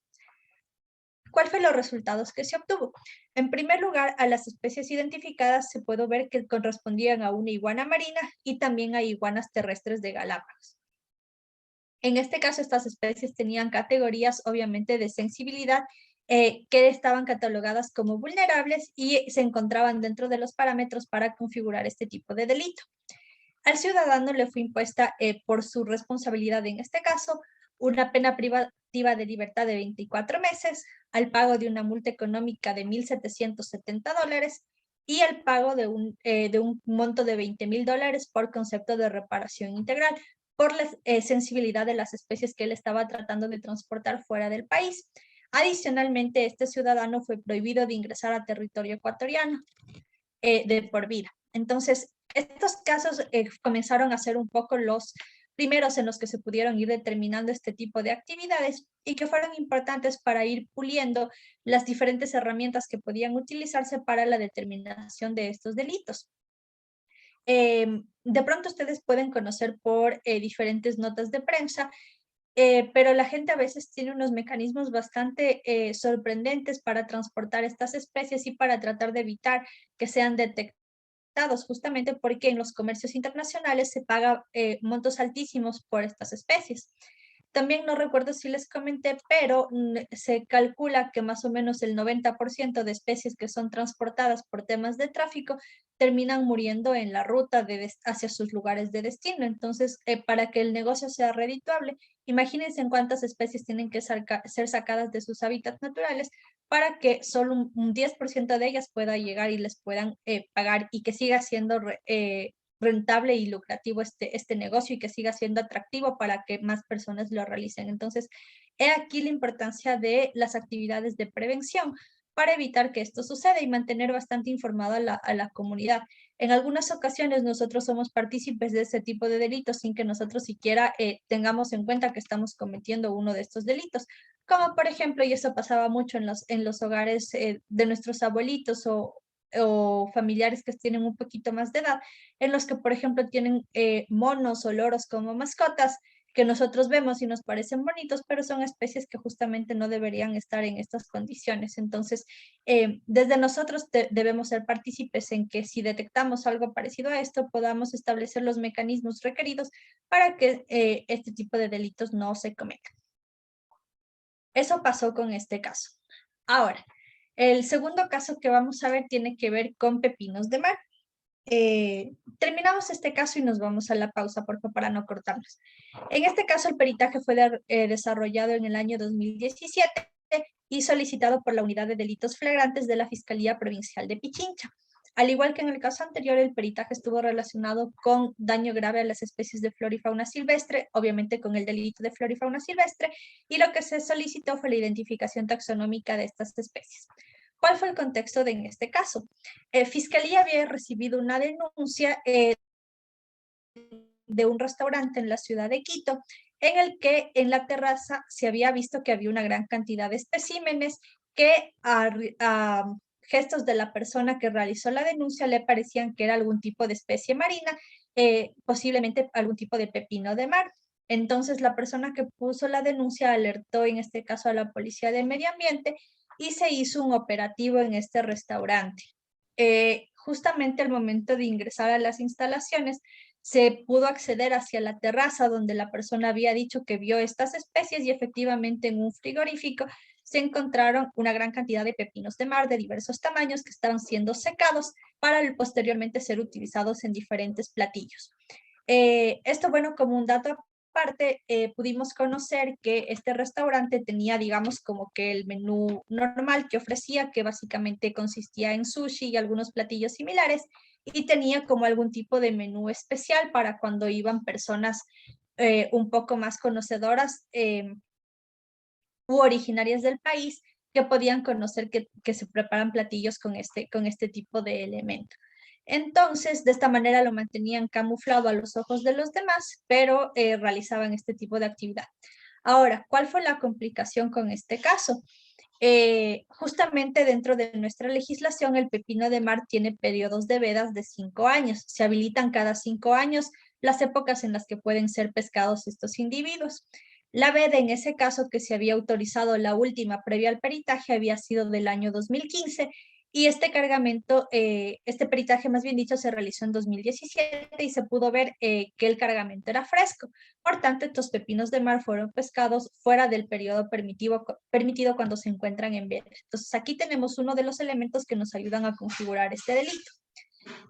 ¿Cuáles fueron los resultados que se obtuvo? En primer lugar, a las especies identificadas se puede ver que correspondían a una iguana marina y también a iguanas terrestres de Galápagos. En este caso, estas especies tenían categorías, obviamente, de sensibilidad que estaban catalogadas como vulnerables y se encontraban dentro de los parámetros para configurar este tipo de delito. Al ciudadano le fue impuesta por su responsabilidad en este caso una pena privativa de libertad de 24 meses, al pago de una multa económica de $1,770 y el pago de un monto de $20,000 por concepto de reparación integral por la sensibilidad de las especies que él estaba tratando de transportar fuera del país. Adicionalmente, este ciudadano fue prohibido de ingresar a territorio ecuatoriano de por vida. Entonces, estos casos comenzaron a ser un poco los primeros en los que se pudieron ir determinando este tipo de actividades y que fueron importantes para ir puliendo las diferentes herramientas que podían utilizarse para la determinación de estos delitos. De pronto ustedes pueden conocer por diferentes notas de prensa pero la gente a veces tiene unos mecanismos bastante sorprendentes para transportar estas especies y para tratar de evitar que sean detectados, justamente porque en los comercios internacionales se paga montos altísimos por estas especies. También no recuerdo si les comenté, pero se calcula que más o menos el 90% de especies que son transportadas por temas de tráfico terminan muriendo en la ruta hacia sus lugares de destino. Entonces, para que el negocio sea redituable, imagínense en cuántas especies tienen que ser sacadas de sus hábitats naturales para que solo un 10% de ellas pueda llegar y les puedan pagar y que siga siendo rentable y lucrativo este negocio y que siga siendo atractivo para que más personas lo realicen. Entonces, he aquí la importancia de las actividades de prevención para evitar que esto suceda y mantener bastante informada a la comunidad. En algunas ocasiones nosotros somos partícipes de ese tipo de delitos sin que nosotros siquiera tengamos en cuenta que estamos cometiendo uno de estos delitos, como por ejemplo, y eso pasaba mucho en los hogares de nuestros abuelitos o familiares que tienen un poquito más de edad, en los que, por ejemplo, tienen monos o loros como mascotas que nosotros vemos y nos parecen bonitos, pero son especies que justamente no deberían estar en estas condiciones. Entonces, desde nosotros debemos ser partícipes en que si detectamos algo parecido a esto, podamos establecer los mecanismos requeridos para que este tipo de delitos no se cometan. Eso pasó con este caso. Ahora, el segundo caso que vamos a ver tiene que ver con pepinos de mar. Terminamos este caso y nos vamos a la pausa, por favor, para no cortarnos. En este caso, el peritaje fue desarrollado en el año 2017 y solicitado por la Unidad de Delitos Flagrantes de la Fiscalía Provincial de Pichincha. Al igual que en el caso anterior, el peritaje estuvo relacionado con daño grave a las especies de flora y fauna silvestre, obviamente con el delito de flora y fauna silvestre, y lo que se solicitó fue la identificación taxonómica de estas especies. ¿Cuál fue el contexto en este caso? Fiscalía había recibido una denuncia de un restaurante en la ciudad de Quito, en el que en la terraza se había visto que había una gran cantidad de especímenes que a gestos de la persona que realizó la denuncia le parecían que era algún tipo de especie marina, posiblemente algún tipo de pepino de mar. Entonces la persona que puso la denuncia alertó en este caso a la Policía de Medio Ambiente y se hizo un operativo en este restaurante. Justamente al momento de ingresar a las instalaciones, se pudo acceder hacia la terraza donde la persona había dicho que vio estas especies y efectivamente en un frigorífico se encontraron una gran cantidad de pepinos de mar de diversos tamaños que estaban siendo secados para posteriormente ser utilizados en diferentes platillos. Esto, bueno, como un dato aparte, pudimos conocer que este restaurante tenía, digamos, como que el menú normal que ofrecía, que básicamente consistía en sushi y algunos platillos similares, y tenía como algún tipo de menú especial para cuando iban personas un poco más conocedoras u originarias del país que podían conocer que se preparan platillos con este tipo de elemento. Entonces, de esta manera lo mantenían camuflado a los ojos de los demás, pero realizaban este tipo de actividad. Ahora, ¿cuál fue la complicación con este caso? Justamente dentro de nuestra legislación, el pepino de mar tiene periodos de vedas de 5 años. Se habilitan cada 5 años las épocas en las que pueden ser pescados estos individuos. La veda, en ese caso que se había autorizado la última previa al peritaje, había sido del año 2015 y este cargamento, este peritaje más bien dicho, se realizó en 2017 y se pudo ver que el cargamento era fresco. Por tanto, estos pepinos de mar fueron pescados fuera del periodo permitido cuando se encuentran en veda. Entonces, aquí tenemos uno de los elementos que nos ayudan a configurar este delito.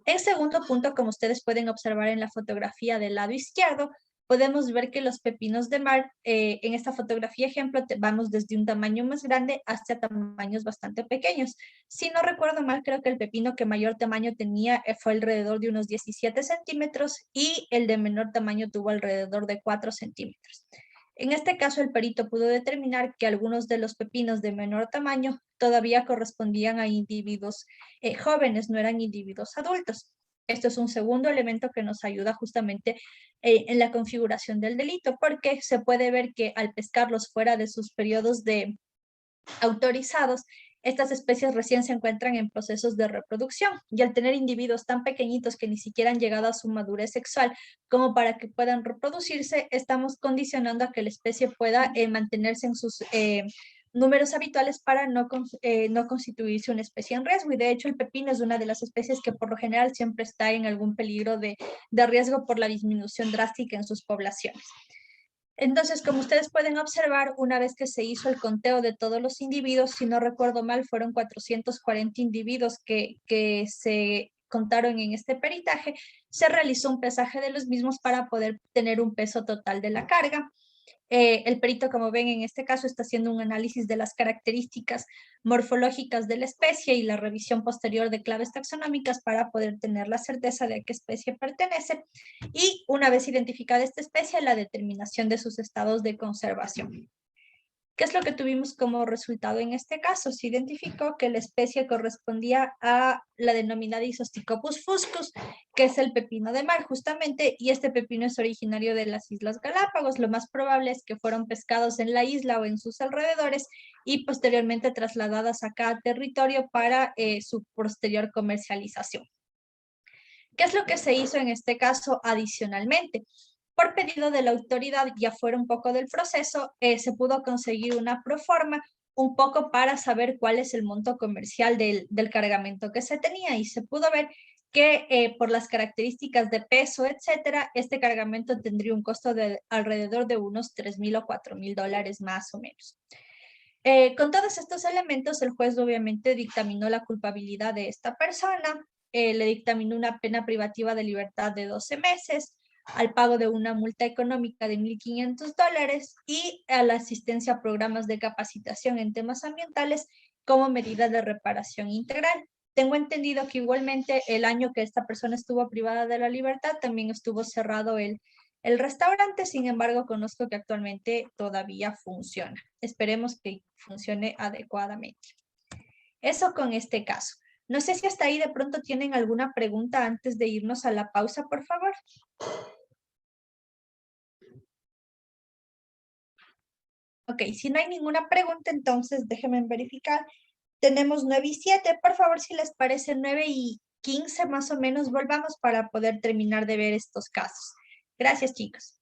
En segundo punto, como ustedes pueden observar en la fotografía del lado izquierdo, podemos ver que los pepinos de mar, en esta fotografía ejemplo, vamos desde un tamaño más grande hasta tamaños bastante pequeños. Si no recuerdo mal, creo que el pepino que mayor tamaño tenía fue alrededor de unos 17 centímetros y el de menor tamaño tuvo alrededor de 4 centímetros. En este caso, el perito pudo determinar que algunos de los pepinos de menor tamaño todavía correspondían a individuos jóvenes, no eran individuos adultos. Esto es un segundo elemento que nos ayuda justamente en la configuración del delito, porque se puede ver que al pescarlos fuera de sus periodos autorizados, estas especies recién se encuentran en procesos de reproducción y al tener individuos tan pequeñitos que ni siquiera han llegado a su madurez sexual como para que puedan reproducirse, estamos condicionando a que la especie pueda mantenerse en sus números habituales para no constituirse una especie en riesgo. Y de hecho el pepino es una de las especies que por lo general siempre está en algún peligro de riesgo por la disminución drástica en sus poblaciones. Entonces, como ustedes pueden observar, una vez que se hizo el conteo de todos los individuos, si no recuerdo mal, fueron 440 individuos que se contaron en este peritaje, se realizó un pesaje de los mismos para poder tener un peso total de la carga. El perito, como ven, en este caso está haciendo un análisis de las características morfológicas de la especie y la revisión posterior de claves taxonómicas para poder tener la certeza de a qué especie pertenece y, una vez identificada esta especie, la determinación de sus estados de conservación. ¿Qué es lo que tuvimos como resultado en este caso? Se identificó que la especie correspondía a la denominada Isosticopus fuscus, que es el pepino de mar justamente, y este pepino es originario de las Islas Galápagos. Lo más probable es que fueron pescados en la isla o en sus alrededores y posteriormente trasladadas acá a territorio para su posterior comercialización. ¿Qué es lo que se hizo en este caso adicionalmente? Por pedido de la autoridad, ya fuera un poco del proceso, se pudo conseguir una proforma un poco para saber cuál es el monto comercial del cargamento que se tenía y se pudo ver que por las características de peso, etcétera, este cargamento tendría un costo de alrededor de unos 3,000 o 4,000 dólares más o menos. Con todos estos elementos, el juez obviamente dictaminó la culpabilidad de esta persona, le dictaminó una pena privativa de libertad de 12 meses, al pago de una multa económica de 1,500 dólares y a la asistencia a programas de capacitación en temas ambientales como medida de reparación integral. Tengo entendido que igualmente el año que esta persona estuvo privada de la libertad también estuvo cerrado el restaurante. Sin embargo, conozco que actualmente todavía funciona. Esperemos que funcione adecuadamente. Eso con este caso. No sé si hasta ahí de pronto tienen alguna pregunta antes de irnos a la pausa, por favor. Ok, si no hay ninguna pregunta, entonces déjenme verificar. Tenemos 9 y 7. Por favor, si les parece 9 y 15 más o menos, volvamos para poder terminar de ver estos casos. Gracias, chicos.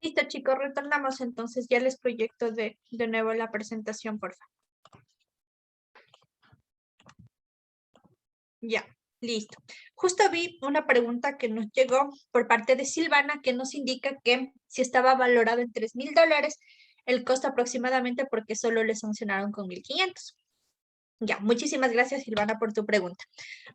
Listo, chicos, retornamos entonces. Ya les proyecto de nuevo la presentación, por favor. Ya, listo. Justo vi una pregunta que nos llegó por parte de Silvana que nos indica que si estaba valorado en $3,000 el costo aproximadamente porque solo le sancionaron con 1,500. Ya, muchísimas gracias, Silvana, por tu pregunta.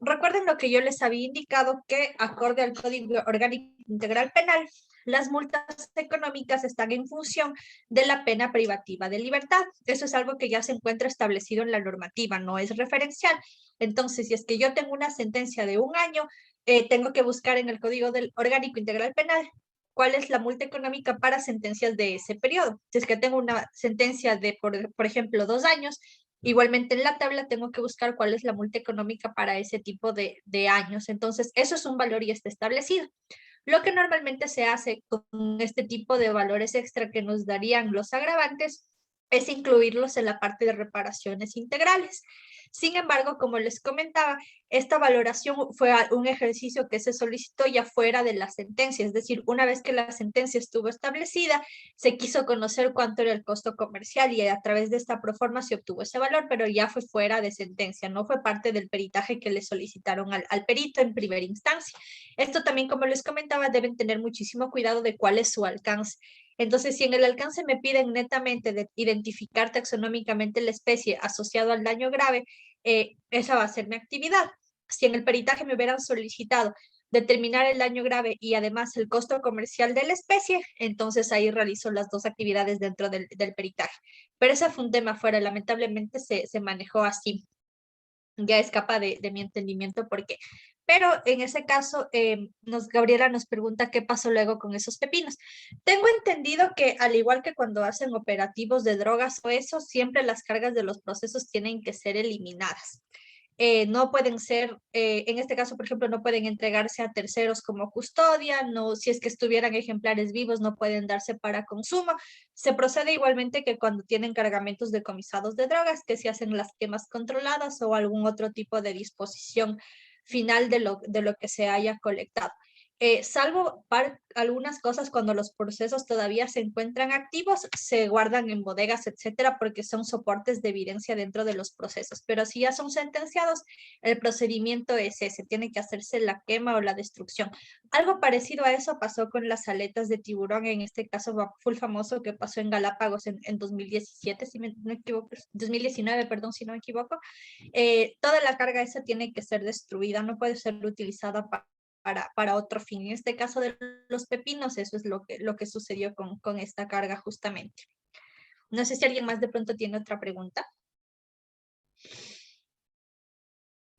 Recuerden lo que yo les había indicado, que acorde al Código Orgánico Integral Penal, las multas económicas están en función de la pena privativa de libertad. Eso es algo que ya se encuentra establecido en la normativa, no es referencial. Entonces, si es que yo tengo una sentencia de 1 año, tengo que buscar en el Código del Orgánico Integral Penal cuál es la multa económica para sentencias de ese periodo. Si es que tengo una sentencia de, por ejemplo, 2 años, igualmente en la tabla tengo que buscar cuál es la multa económica para ese tipo de años. Entonces, eso es un valor y está establecido. Lo que normalmente se hace con este tipo de valores extra que nos darían los agravantes es incluirlos en la parte de reparaciones integrales. Sin embargo, como les comentaba, esta valoración fue un ejercicio que se solicitó ya fuera de la sentencia, es decir, una vez que la sentencia estuvo establecida, se quiso conocer cuánto era el costo comercial y a través de esta proforma se obtuvo ese valor, pero ya fue fuera de sentencia, no fue parte del peritaje que le solicitaron al perito en primera instancia. Esto también, como les comentaba, deben tener muchísimo cuidado de cuál es su alcance. Entonces, si en el alcance me piden netamente de identificar taxonómicamente la especie asociado al daño grave, esa va a ser mi actividad. Si en el peritaje me hubieran solicitado determinar el daño grave y además el costo comercial de la especie, entonces ahí realizo las dos actividades dentro del peritaje. Pero ese fue un tema fuera, lamentablemente se manejó así. Ya escapa de mi entendimiento por qué. Pero en ese caso, Gabriela nos pregunta qué pasó luego con esos pepinos. Tengo entendido que al igual que cuando hacen operativos de drogas o eso, siempre las cargas de los procesos tienen que ser eliminadas. No pueden ser, en este caso, por ejemplo, no pueden entregarse a terceros como custodia, no, si es que estuvieran ejemplares vivos, no pueden darse para consumo. Se procede igualmente que cuando tienen cargamentos decomisados de drogas, que se hacen las quemas controladas o algún otro tipo de disposición final de lo que se haya colectado. Salvo para algunas cosas cuando los procesos todavía se encuentran activos, se guardan en bodegas, etcétera, porque son soportes de evidencia dentro de los procesos. Pero si ya son sentenciados, el procedimiento es ese, tiene que hacerse la quema o la destrucción. Algo parecido a eso pasó con las aletas de tiburón, en este caso full famoso que pasó en Galápagos en 2017, si no me equivoco, 2019, perdón, si no me equivoco. Toda la carga esa tiene que ser destruida, no puede ser utilizada para otro fin. En este caso de los pepinos, eso es lo que sucedió con esta carga justamente. No sé si alguien más de pronto tiene otra pregunta.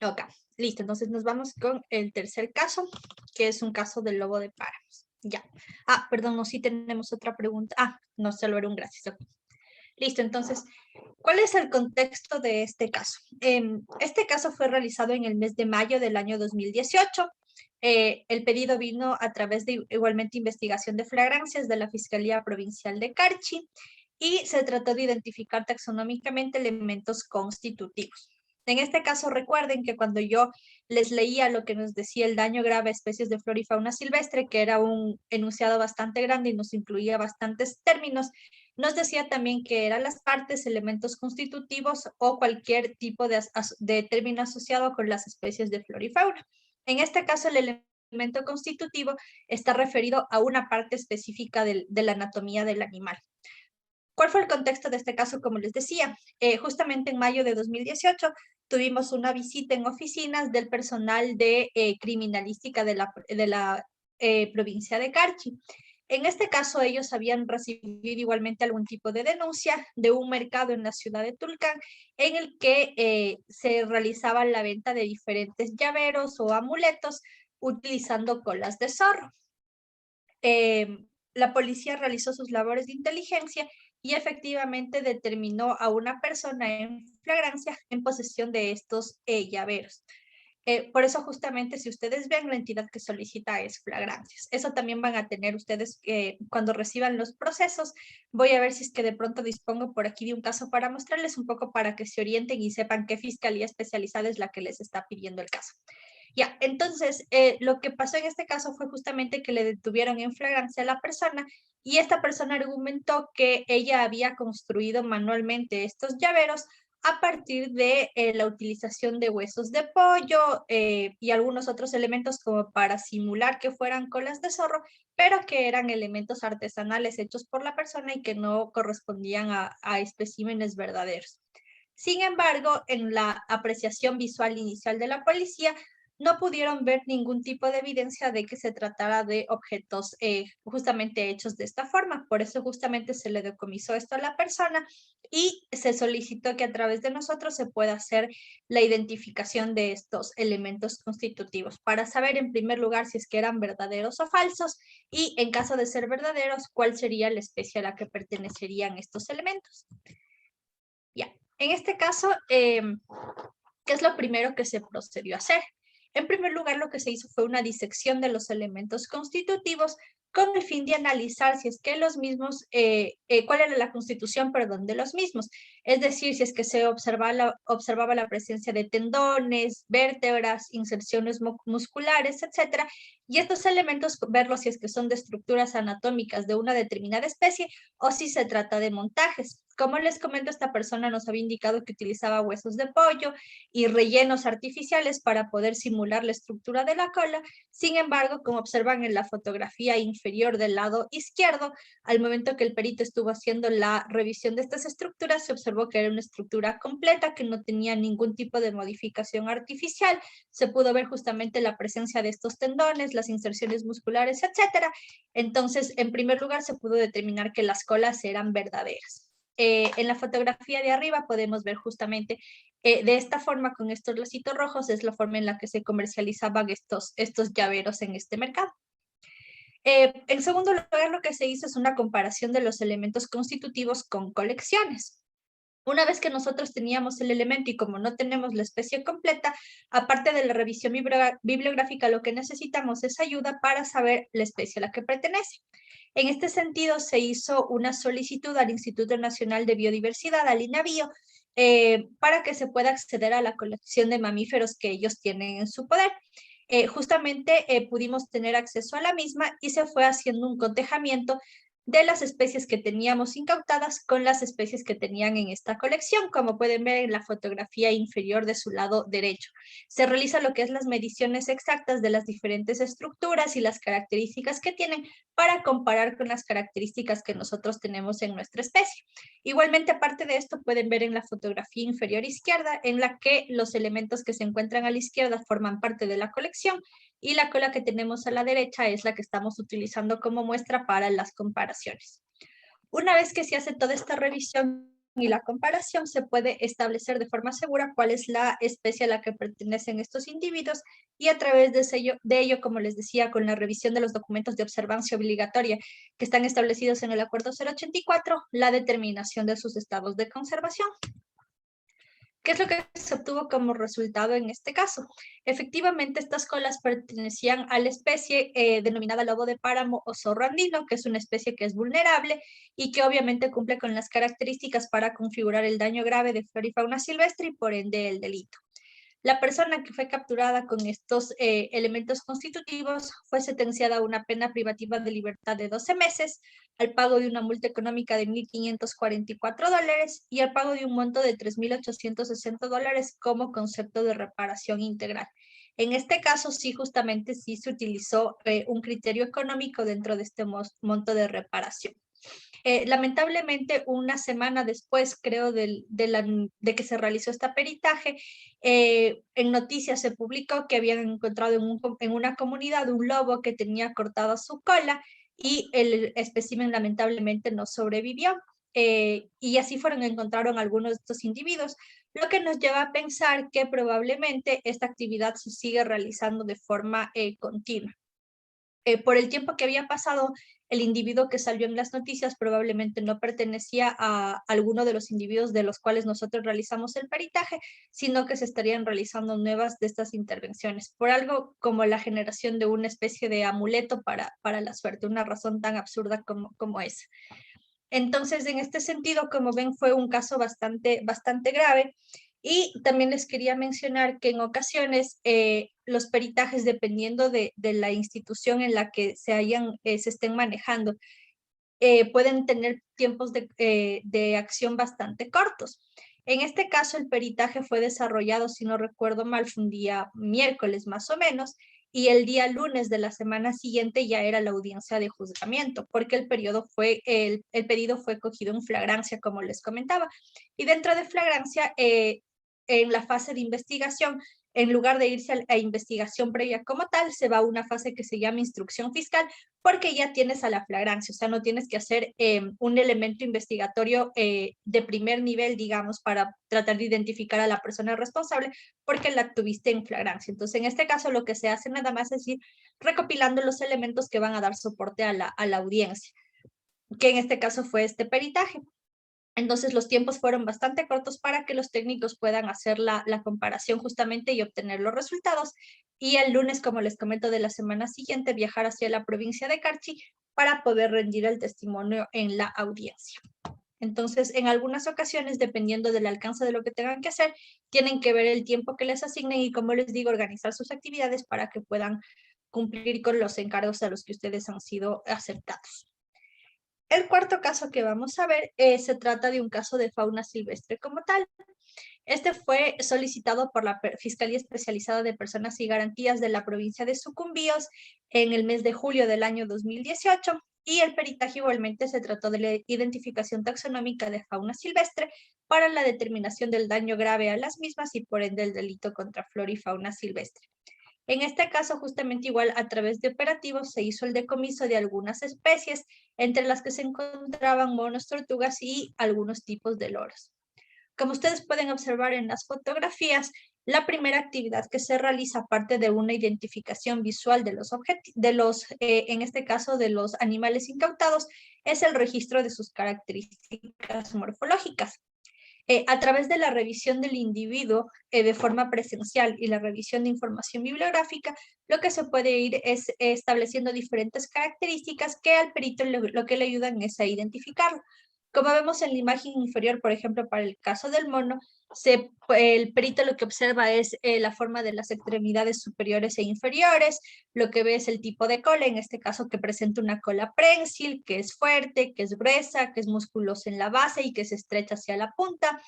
Ok, listo. Entonces nos vamos con el tercer caso, que es un caso del lobo de páramos. Ya. Ah, perdón, no, sí tenemos otra pregunta. Ah, no, solo era un gracias. Okay. Listo, entonces, ¿cuál es el contexto de este caso? Este caso fue realizado en el mes de mayo del año 2018. El pedido vino a través de igualmente investigación de flagrancias de la Fiscalía Provincial de Carchi y se trató de identificar taxonómicamente elementos constitutivos. En este caso, recuerden que cuando yo les leía lo que nos decía el daño grave a especies de flora y fauna silvestre, que era un enunciado bastante grande y nos incluía bastantes términos, nos decía también que eran las partes, elementos constitutivos o cualquier tipo de término asociado con las especies de flora y fauna. En este caso, el elemento constitutivo está referido a una parte específica de la anatomía del animal. ¿Cuál fue el contexto de este caso? Como les decía, justamente en mayo de 2018 tuvimos una visita en oficinas del personal de criminalística de la provincia de Carchi. En este caso, ellos habían recibido igualmente algún tipo de denuncia de un mercado en la ciudad de Tulcán en el que se realizaba la venta de diferentes llaveros o amuletos utilizando colas de zorro. La policía realizó sus labores de inteligencia y efectivamente determinó a una persona en flagrancia en posesión de estos llaveros. Por eso justamente si ustedes ven la entidad que solicita es flagrancias. Eso también van a tener ustedes cuando reciban los procesos. Voy a ver si es que de pronto dispongo por aquí de un caso para mostrarles un poco para que se orienten y sepan qué fiscalía especializada es la que les está pidiendo el caso. Ya, entonces lo que pasó en este caso fue justamente que le detuvieron en flagrancia a la persona y esta persona argumentó que ella había construido manualmente estos llaveros a partir de la utilización de huesos de pollo y algunos otros elementos como para simular que fueran colas de zorro, pero que eran elementos artesanales hechos por la persona y que no correspondían a especímenes verdaderos. Sin embargo, en la apreciación visual inicial de la policía, no pudieron ver ningún tipo de evidencia de que se tratara de objetos justamente hechos de esta forma. Por eso justamente se le decomisó esto a la persona y se solicitó que a través de nosotros se pueda hacer la identificación de estos elementos constitutivos para saber en primer lugar si es que eran verdaderos o falsos y en caso de ser verdaderos, cuál sería la especie a la que pertenecerían estos elementos. Ya, en este caso, ¿qué es lo primero que se procedió a hacer? En primer lugar, lo que se hizo fue una disección de los elementos constitutivos con el fin de analizar si es que los mismos, cuál era la constitución, perdón, de los mismos. Es decir, si es que se observaba la presencia de tendones, vértebras, inserciones musculares, etcétera. Y estos elementos, verlos si es que son de estructuras anatómicas de una determinada especie o si se trata de montajes. Como les comento, esta persona nos había indicado que utilizaba huesos de pollo y rellenos artificiales para poder simular la estructura de la cola. Sin embargo, como observan en la fotografía inferior del lado izquierdo, al momento que el perito estuvo haciendo la revisión de estas estructuras, se observó que era una estructura completa, que no tenía ningún tipo de modificación artificial. Se pudo ver justamente la presencia de estos tendones, las inserciones musculares, etcétera. Entonces, en primer lugar, se pudo determinar que las colas eran verdaderas. En la fotografía de arriba podemos ver justamente de esta forma, con estos lacitos rojos, es la forma en la que se comercializaban estos llaveros en este mercado. En segundo lugar, lo que se hizo es una comparación de los elementos constitutivos con colecciones. Una vez que nosotros teníamos el elemento y como no tenemos la especie completa, aparte de la revisión bibliográfica, lo que necesitamos es ayuda para saber la especie a la que pertenece. En este sentido, se hizo una solicitud al Instituto Nacional de Biodiversidad, al INABIO, para que se pueda acceder a la colección de mamíferos que ellos tienen en su poder. Justamente pudimos tener acceso a la misma y se fue haciendo un cotejamiento de las especies que teníamos incautadas con las especies que tenían en esta colección, como pueden ver en la fotografía inferior de su lado derecho. Se realiza lo que es las mediciones exactas de las diferentes estructuras y las características que tienen para comparar con las características que nosotros tenemos en nuestra especie. Igualmente, aparte de esto, pueden ver en la fotografía inferior izquierda, en la que los elementos que se encuentran a la izquierda forman parte de la colección y la cola que tenemos a la derecha es la que estamos utilizando como muestra para las comparaciones. Una vez que se hace toda esta revisión y la comparación, se puede establecer de forma segura cuál es la especie a la que pertenecen estos individuos y a través de ello, como les decía, con la revisión de los documentos de observancia obligatoria que están establecidos en el Acuerdo 084, la determinación de sus estados de conservación. ¿Qué es lo que se obtuvo como resultado en este caso? Efectivamente, estas colas pertenecían a la especie denominada lobo de páramo o zorro andino, que es una especie que es vulnerable y que obviamente cumple con las características para configurar el daño grave de flora y fauna silvestre y por ende el delito. La persona que fue capturada con estos elementos constitutivos fue sentenciada a una pena privativa de libertad de 12 meses, al pago de una multa económica de $1,544 y al pago de un monto de $3,860 como concepto de reparación integral. En este caso, sí, justamente sí se utilizó un criterio económico dentro de este monto de reparación. Lamentablemente, una semana después, creo, de que se realizó este peritaje, en noticias se publicó que habían encontrado en una comunidad un lobo que tenía cortada su cola y el espécimen lamentablemente no sobrevivió. Y así encontraron algunos de estos individuos, lo que nos lleva a pensar que probablemente esta actividad se sigue realizando de forma continua. Por el tiempo que había pasado, el individuo que salió en las noticias probablemente no pertenecía a alguno de los individuos de los cuales nosotros realizamos el peritaje, sino que se estarían realizando nuevas de estas intervenciones, por algo como la generación de una especie de amuleto para la suerte, una razón tan absurda como esa. Entonces, en este sentido, como ven, fue un caso bastante grave. Y también les quería mencionar que en ocasiones los peritajes, dependiendo de la institución en la que se estén manejando, pueden tener tiempos de acción bastante cortos. En este caso, el peritaje fue desarrollado, si no recuerdo mal, fue un día miércoles más o menos, y el día lunes de la semana siguiente ya era la audiencia de juzgamiento, porque el pedido fue cogido en flagrancia, como les comentaba. Y dentro de flagrancia, en la fase de investigación, en lugar de irse a investigación previa como tal, se va a una fase que se llama instrucción fiscal, porque ya tienes a la flagrancia, o sea, no tienes que hacer un elemento investigatorio de primer nivel, digamos, para tratar de identificar a la persona responsable, porque la tuviste en flagrancia. Entonces, en este caso, lo que se hace nada más es ir recopilando los elementos que van a dar soporte a la audiencia, que en este caso fue este peritaje. Entonces los tiempos fueron bastante cortos para que los técnicos puedan hacer la comparación justamente y obtener los resultados. Y el lunes, como les comento, de la semana siguiente, viajar hacia la provincia de Carchi para poder rendir el testimonio en la audiencia. Entonces, en algunas ocasiones, dependiendo del alcance de lo que tengan que hacer, tienen que ver el tiempo que les asignen y, como les digo, organizar sus actividades para que puedan cumplir con los encargos a los que ustedes han sido acertados. El cuarto caso que vamos a ver se trata de un caso de fauna silvestre como tal. Este fue solicitado por la Fiscalía Especializada de Personas y Garantías de la provincia de Sucumbíos en el mes de julio del año 2018 y el peritaje igualmente se trató de la identificación taxonómica de fauna silvestre para la determinación del daño grave a las mismas y por ende el delito contra flora y fauna silvestre. En este caso, justamente igual a través de operativos se hizo el decomiso de algunas especies, entre las que se encontraban monos, tortugas y algunos tipos de loros. Como ustedes pueden observar en las fotografías, la primera actividad que se realiza, aparte de una identificación visual de en este caso, de los animales incautados, es el registro de sus características morfológicas. A través de la revisión del individuo de forma presencial y la revisión de información bibliográfica, lo que se puede ir es estableciendo diferentes características que al perito lo que le ayudan es a identificarlo. Como vemos en la imagen inferior, por ejemplo, para el caso del mono, el perito lo que observa es la forma de las extremidades superiores e inferiores, lo que ve es el tipo de cola, en este caso que presenta una cola prensil, que es fuerte, que es gruesa, que es musculosa en la base y que se estrecha hacia la punta,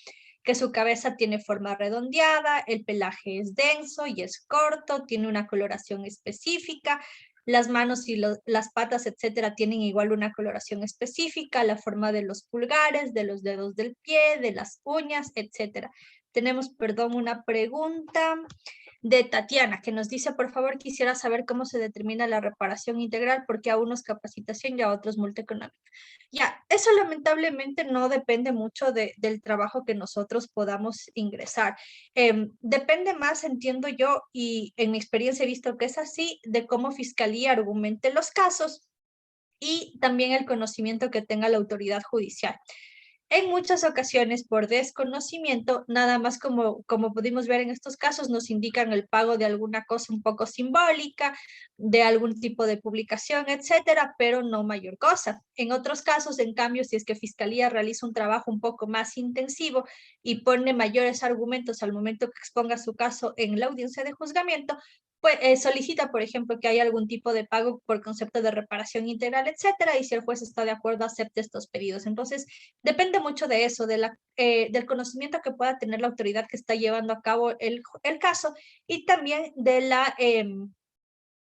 que su cabeza tiene forma redondeada, el pelaje es denso y es corto, tiene una coloración específica, las manos y las patas, etcétera, tienen igual una coloración específica, la forma de los pulgares, de los dedos del pie, de las uñas, etcétera. Tenemos, perdón, una pregunta de Tatiana, que nos dice, por favor, quisiera saber cómo se determina la reparación integral, porque a unos capacitación y a otros multa económica. Ya, eso lamentablemente no depende mucho del trabajo que nosotros podamos ingresar. Depende más, entiendo yo, y en mi experiencia he visto que es así, de cómo Fiscalía argumente los casos y también el conocimiento que tenga la autoridad judicial. En muchas ocasiones, por desconocimiento, nada más como pudimos ver en estos casos, nos indican el pago de alguna cosa un poco simbólica, de algún tipo de publicación, etcétera, pero no mayor cosa. En otros casos, en cambio, si es que Fiscalía realiza un trabajo un poco más intensivo y pone mayores argumentos al momento que exponga su caso en la audiencia de juzgamiento, pues solicita, por ejemplo, que haya algún tipo de pago por concepto de reparación integral, etcétera, y si el juez está de acuerdo, acepte estos pedidos. Entonces, depende mucho de eso, del conocimiento que pueda tener la autoridad que está llevando a cabo el caso y también de la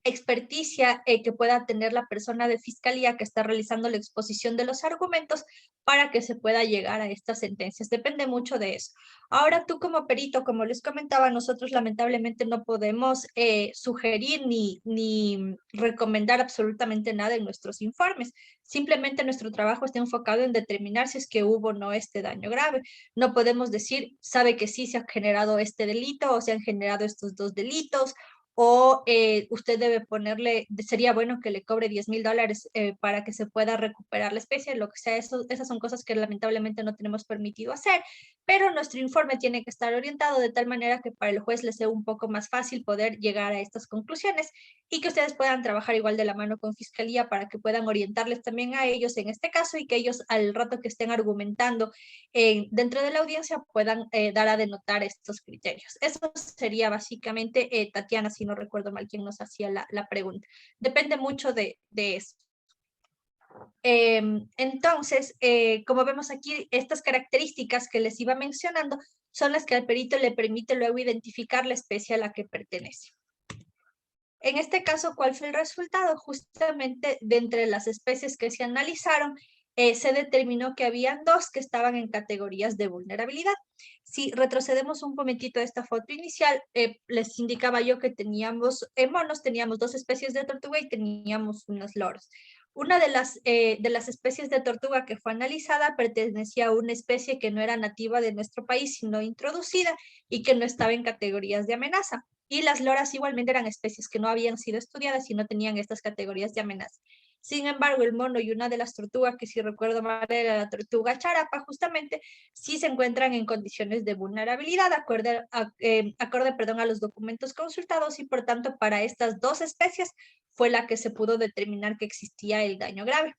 experticia que pueda tener la persona de fiscalía que está realizando la exposición de los argumentos para que se pueda llegar a estas sentencias. Depende mucho de eso. Ahora tú como perito, como les comentaba, nosotros lamentablemente no podemos sugerir ni recomendar absolutamente nada en nuestros informes. Simplemente nuestro trabajo está enfocado en determinar si es que hubo o no este daño grave. No podemos decir, sabe que sí se ha generado este delito o se han generado estos dos delitos o usted debe ponerle, sería bueno que le cobre $10,000 para que se pueda recuperar la especie, lo que sea, esas son cosas que lamentablemente no tenemos permitido hacer, pero nuestro informe tiene que estar orientado de tal manera que para el juez le sea un poco más fácil poder llegar a estas conclusiones y que ustedes puedan trabajar igual de la mano con Fiscalía para que puedan orientarles también a ellos en este caso y que ellos al rato que estén argumentando dentro de la audiencia puedan dar a denotar estos criterios. Eso sería básicamente, Tatiana, si no recuerdo mal quién nos hacía la pregunta. Depende mucho de eso. Entonces, como vemos aquí, estas características que les iba mencionando son las que al perito le permite luego identificar la especie a la que pertenece. En este caso, ¿cuál fue el resultado? Justamente de entre las especies que se analizaron, se determinó que habían dos que estaban en categorías de vulnerabilidad. Si retrocedemos un momentito a esta foto inicial, les indicaba yo que teníamos monos, teníamos dos especies de tortuga y teníamos unos loros. Una de las especies de tortuga que fue analizada pertenecía a una especie que no era nativa de nuestro país, sino introducida y que no estaba en categorías de amenaza. Y las loras igualmente eran especies que no habían sido estudiadas y no tenían estas categorías de amenaza. Sin embargo, el mono y una de las tortugas, que si recuerdo mal era la tortuga charapa, justamente sí se encuentran en condiciones de vulnerabilidad, acorde a los documentos consultados, y por tanto para estas dos especies fue la que se pudo determinar que existía el daño grave.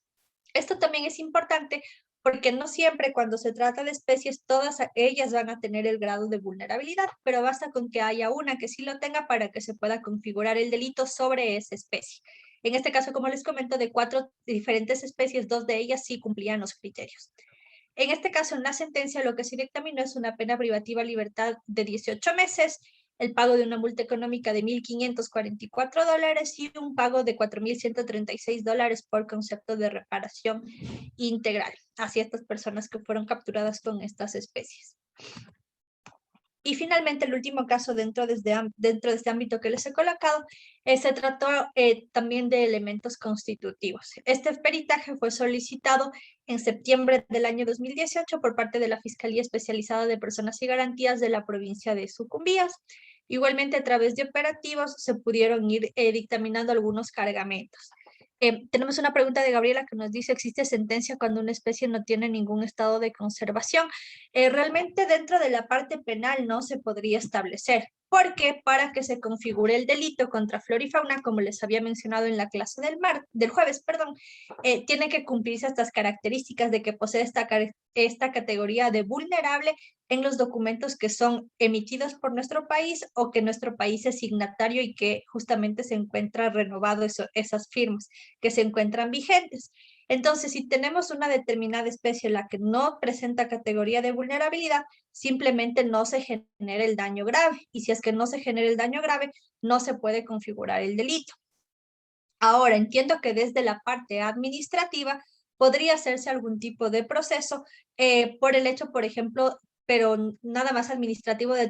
Esto también es importante porque no siempre cuando se trata de especies, todas ellas van a tener el grado de vulnerabilidad, pero basta con que haya una que sí lo tenga para que se pueda configurar el delito sobre esa especie. En este caso, como les comento, de 4 diferentes especies, 2 de ellas sí cumplían los criterios. En este caso, en la sentencia, lo que se dictaminó es una pena privativa de libertad de 18 meses, el pago de una multa económica de $1,544 y un pago de $4,136 por concepto de reparación integral hacia estas personas que fueron capturadas con estas especies. Y finalmente, el último caso dentro de este ámbito que les he colocado, se trató también de elementos constitutivos. Este peritaje fue solicitado en septiembre del año 2018 por parte de la Fiscalía Especializada de Personas y Garantías de la provincia de Sucumbíos. Igualmente, a través de operativos se pudieron ir dictaminando algunos cargamentos. Tenemos una pregunta de Gabriela que nos dice: ¿existe sentencia cuando una especie no tiene ningún estado de conservación? Realmente dentro de la parte penal no se podría establecer, porque para que se configure el delito contra flora y fauna, como les había mencionado en la clase del jueves, tiene que cumplirse estas características de que posee esta categoría de vulnerable en los documentos que son emitidos por nuestro país o que nuestro país es signatario y que justamente se encuentra renovado esas firmas que se encuentran vigentes. Entonces, si tenemos una determinada especie en la que no presenta categoría de vulnerabilidad, simplemente no se genera el daño grave. Y si es que no se genera el daño grave, no se puede configurar el delito. Ahora, entiendo que desde la parte administrativa podría hacerse algún tipo de proceso por el hecho, por ejemplo, pero nada más administrativo de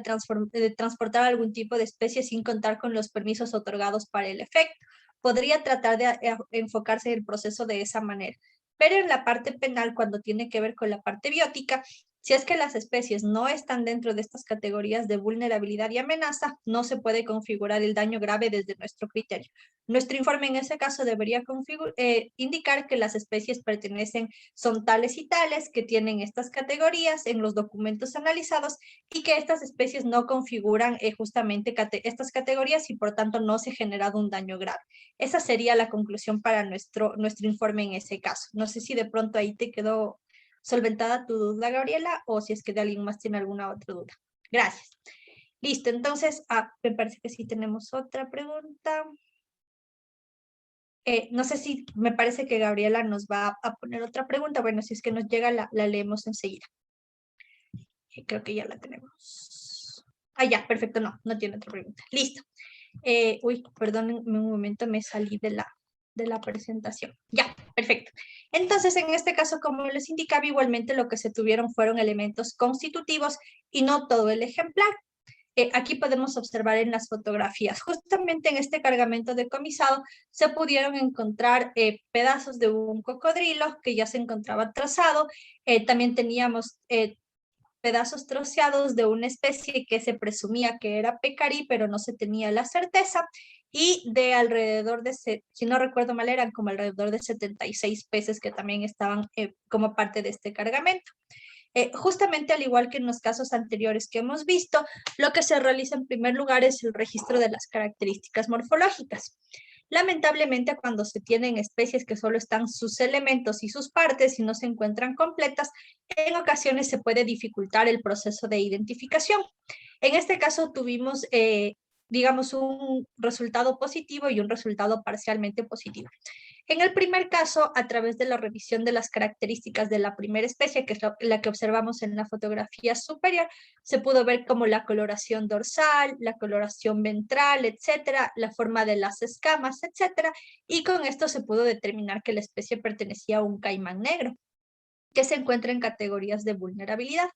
transportar algún tipo de especie sin contar con los permisos otorgados para el efecto. Podría tratar de enfocarse el proceso de esa manera. Pero en la parte penal, cuando tiene que ver con la parte biótica, si es que las especies no están dentro de estas categorías de vulnerabilidad y amenaza, no se puede configurar el daño grave desde nuestro criterio. Nuestro informe en ese caso debería indicar que las especies son tales y tales, que tienen estas categorías en los documentos analizados y que estas especies no configuran justamente estas categorías y por tanto no se ha generado un daño grave. Esa sería la conclusión para nuestro informe en ese caso. No sé si de pronto ahí te quedó solventada tu duda, Gabriela, o si es que de alguien más tiene alguna otra duda. Gracias. Listo, entonces, me parece que sí tenemos otra pregunta. No sé si me parece que Gabriela nos va a poner otra pregunta. Bueno, si es que nos llega, la leemos enseguida. Creo que ya la tenemos. Ya, perfecto, no tiene otra pregunta. Listo. Perdónenme un momento, me salí de la presentación. Ya, perfecto. Entonces, en este caso, como les indicaba, igualmente lo que se tuvieron fueron elementos constitutivos y no todo el ejemplar. Aquí podemos observar en las fotografías, justamente en este cargamento decomisado, se pudieron encontrar pedazos de un cocodrilo que ya se encontraba trazado. También teníamos pedazos troceados de una especie que se presumía que era pecarí, pero no se tenía la certeza, y de alrededor de, si no recuerdo mal, eran como alrededor de 76 peces que también estaban como parte de este cargamento. Justamente al igual que en los casos anteriores que hemos visto, lo que se realiza en primer lugar es el registro de las características morfológicas. Lamentablemente, cuando se tienen especies que solo están sus elementos y sus partes y no se encuentran completas, en ocasiones se puede dificultar el proceso de identificación. En este caso tuvimos, digamos, un resultado positivo y un resultado parcialmente positivo. En el primer caso, a través de la revisión de las características de la primera especie, que es la que observamos en la fotografía superior, se pudo ver como la coloración dorsal, la coloración ventral, etcétera, la forma de las escamas, etcétera, y con esto se pudo determinar que la especie pertenecía a un caimán negro, que se encuentra en categorías de vulnerabilidad.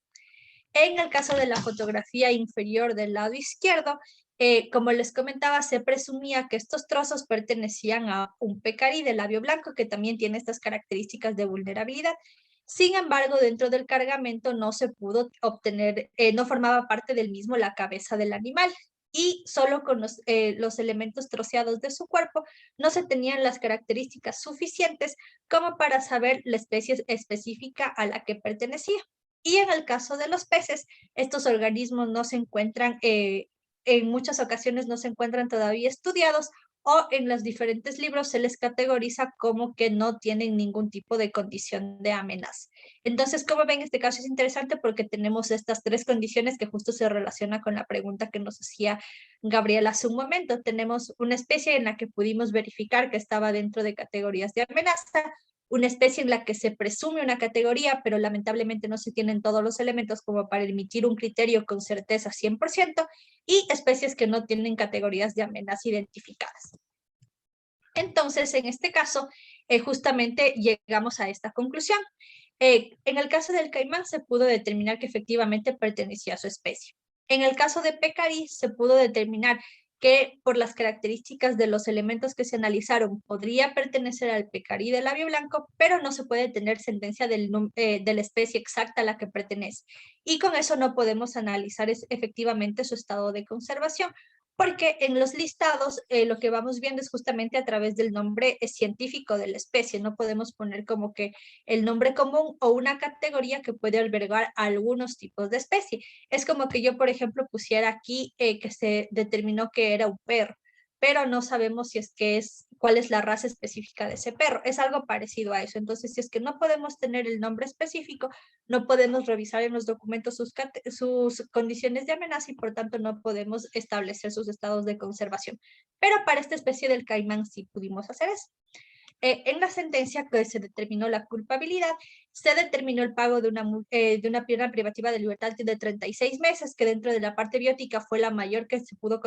En el caso de la fotografía inferior del lado izquierdo, como les comentaba, se presumía que estos trozos pertenecían a un pecarí de labio blanco que también tiene estas características de vulnerabilidad. Sin embargo, dentro del cargamento no se pudo obtener, no formaba parte del mismo la cabeza del animal y solo con los elementos troceados de su cuerpo no se tenían las características suficientes como para saber la especie específica a la que pertenecía. Y en el caso de los peces, estos organismos no se encuentran, en muchas ocasiones no se encuentran todavía estudiados o en los diferentes libros se les categoriza como que no tienen ningún tipo de condición de amenaza. Entonces, como ven, este caso es interesante porque tenemos estas tres condiciones que justo se relaciona con la pregunta que nos hacía Gabriela hace un momento. Tenemos una especie en la que pudimos verificar que estaba dentro de categorías de amenaza, una especie en la que se presume una categoría, pero lamentablemente no se tienen todos los elementos como para emitir un criterio con certeza 100%, y especies que no tienen categorías de amenaza identificadas. Entonces, en este caso, justamente llegamos a esta conclusión. En el caso del caimán se pudo determinar que efectivamente pertenecía a su especie. En el caso de pecarí se pudo determinar que por las características de los elementos que se analizaron podría pertenecer al pecarí de labio blanco, pero no se puede tener sentencia de la especie exacta a la que pertenece. Y con eso no podemos analizar efectivamente su estado de conservación, porque en los listados lo que vamos viendo es justamente a través del nombre científico de la especie. No podemos poner como que el nombre común o una categoría que puede albergar algunos tipos de especie. Es como que yo, por ejemplo, pusiera aquí que se determinó que era un perro, pero no sabemos si es que cuál es la raza específica de ese perro. Es algo parecido a eso. Entonces, si es que no podemos tener el nombre específico, no podemos revisar en los documentos sus condiciones de amenaza y por tanto no podemos establecer sus estados de conservación. Pero para esta especie del caimán sí pudimos hacer eso. En la sentencia que se determinó la culpabilidad, se determinó el pago de una pena privativa de libertad de 36 meses, que dentro de la parte biótica fue la mayor que se pudo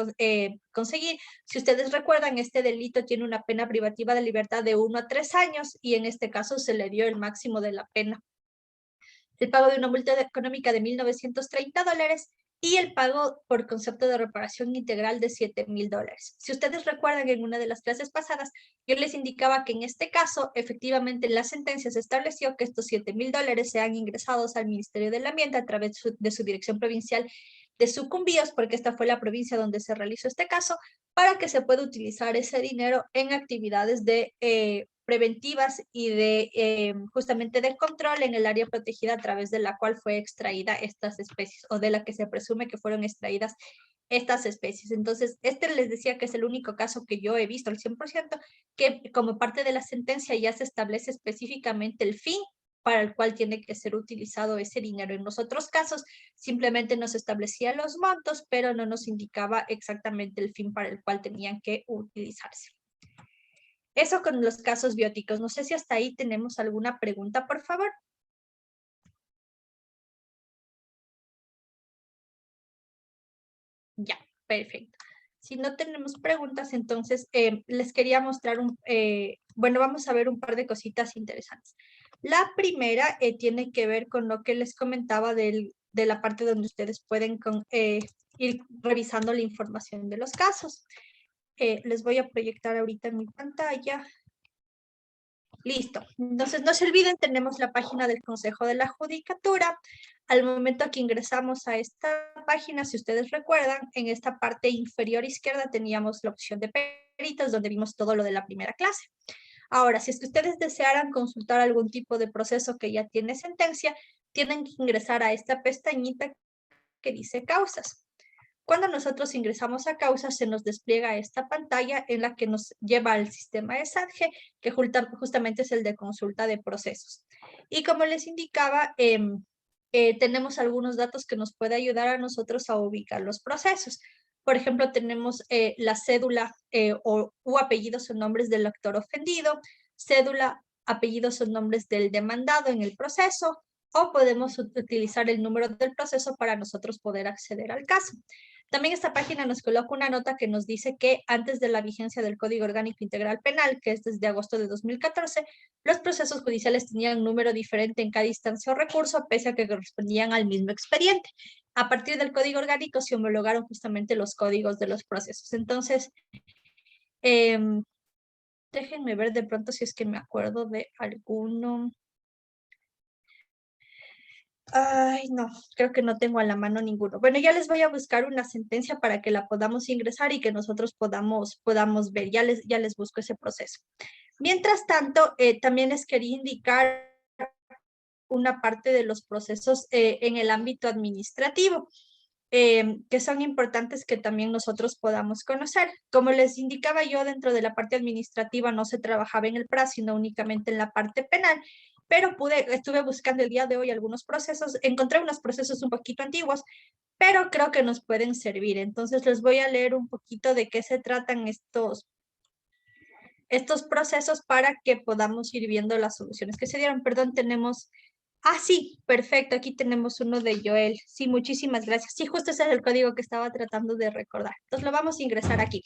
conseguir. Si ustedes recuerdan, este delito tiene una pena privativa de libertad de 1 a 3 años y en este caso se le dio el máximo de la pena. El pago de una multa económica de $1,930 y el pago por concepto de reparación integral de $7,000. Si ustedes recuerdan, en una de las clases pasadas, yo les indicaba que en este caso, efectivamente, en la sentencia se estableció que estos $7,000 sean ingresados al Ministerio del Ambiente a través de su dirección provincial de Sucumbíos, porque esta fue la provincia donde se realizó este caso, para que se pueda utilizar ese dinero en actividades de preventivas y de justamente de control en el área protegida a través de la cual fue extraída estas especies o de la que se presume que fueron extraídas estas especies. Entonces, este les decía que es el único caso que yo he visto al 100%, que como parte de la sentencia ya se establece específicamente el fin para el cual tiene que ser utilizado ese dinero. En los otros casos, simplemente nos establecía los montos, pero no nos indicaba exactamente el fin para el cual tenían que utilizarse. Eso con los casos bióticos. No sé si hasta ahí tenemos alguna pregunta, por favor. Ya, perfecto. Si no tenemos preguntas, entonces les quería mostrar bueno, vamos a ver un par de cositas interesantes. La primera tiene que ver con lo que les comentaba de la parte donde ustedes pueden ir revisando la información de los casos. Les voy a proyectar ahorita en mi pantalla. Listo. Entonces, no se olviden, tenemos la página del Consejo de la Judicatura. Al momento que ingresamos a esta página, si ustedes recuerdan, en esta parte inferior izquierda teníamos la opción de peritos, donde vimos todo lo de la primera clase. Ahora, si es que ustedes desearan consultar algún tipo de proceso que ya tiene sentencia, tienen que ingresar a esta pestañita que dice causas. Cuando nosotros ingresamos a causa, se nos despliega esta pantalla en la que nos lleva al sistema de SATG, que justamente es el de consulta de procesos. Y como les indicaba, tenemos algunos datos que nos puede ayudar a nosotros a ubicar los procesos. Por ejemplo, tenemos la cédula u apellidos o nombres del actor ofendido, cédula, apellidos o nombres del demandado en el proceso, o podemos utilizar el número del proceso para nosotros poder acceder al caso. También esta página nos coloca una nota que nos dice que antes de la vigencia del Código Orgánico Integral Penal, que es desde agosto de 2014, los procesos judiciales tenían un número diferente en cada instancia o recurso, pese a que correspondían al mismo expediente. A partir del Código Orgánico se homologaron justamente los códigos de los procesos. Entonces, déjenme ver de pronto si es que me acuerdo de alguno. Ay, no, creo que no tengo a la mano ninguno. Bueno, ya les voy a buscar una sentencia para que la podamos ingresar y que nosotros podamos ver. Ya les busco ese proceso. Mientras tanto, también les quería indicar una parte de los procesos en el ámbito administrativo, que son importantes que también nosotros podamos conocer. Como les indicaba yo, dentro de la parte administrativa no se trabajaba en el PRA, sino únicamente en la parte penal, pero estuve buscando el día de hoy algunos procesos, encontré unos procesos un poquito antiguos, pero creo que nos pueden servir. Entonces les voy a leer un poquito de qué se tratan estos procesos para que podamos ir viendo las soluciones que se dieron. Perdón, tenemos... Ah, sí, perfecto. Aquí tenemos uno de Joel. Sí, muchísimas gracias. Sí, justo ese es el código que estaba tratando de recordar. Entonces lo vamos a ingresar aquí.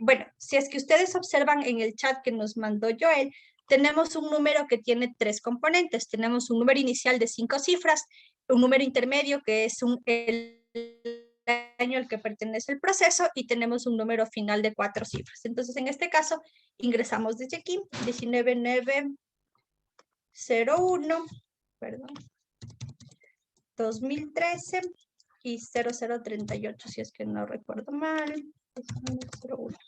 Bueno, si es que ustedes observan en el chat que nos mandó Joel, tenemos un número que tiene 3 componentes. Tenemos un número inicial de 5 cifras, un número intermedio que es el año al que pertenece el proceso y tenemos un número final de 4 cifras. Entonces, en este caso, ingresamos desde aquí, 19901, perdón, 2013 y 0038, si es que no recuerdo mal. 1901.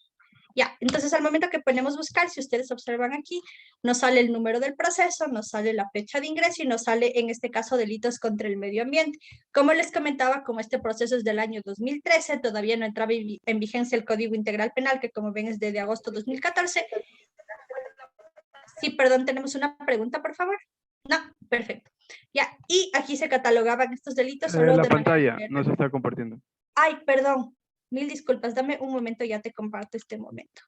Ya, entonces al momento que ponemos buscar, si ustedes observan aquí, nos sale el número del proceso, nos sale la fecha de ingreso y nos sale, en este caso, delitos contra el medio ambiente. Como les comentaba, como este proceso es del año 2013, todavía no entraba en vigencia el Código Integral Penal, que como ven es desde agosto de 2014. Sí, perdón, tenemos una pregunta, por favor. No, perfecto. Ya, y aquí se catalogaban estos delitos solo La de manera pantalla general. no se está compartiendo. Ay, perdón, mil disculpas, dame un momento, ya te comparto este momento.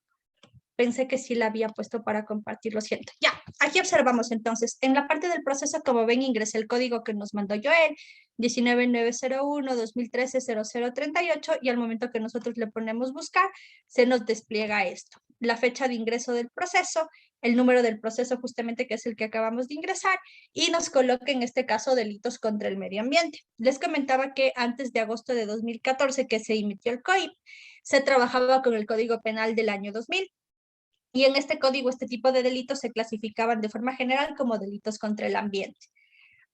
Pensé que sí la había puesto para compartir, lo siento. Ya, aquí observamos entonces, en la parte del proceso, como ven, ingresé el código que nos mandó Joel, 19901-2013-0038, y al momento que nosotros le ponemos buscar, se nos despliega esto. La fecha de ingreso del proceso, el número del proceso justamente que es el que acabamos de ingresar, y nos coloca en este caso delitos contra el medio ambiente. Les comentaba que antes de agosto de 2014 que se emitió el COIP, se trabajaba con el Código Penal del año 2000. Y en este código, este tipo de delitos se clasificaban de forma general como delitos contra el ambiente.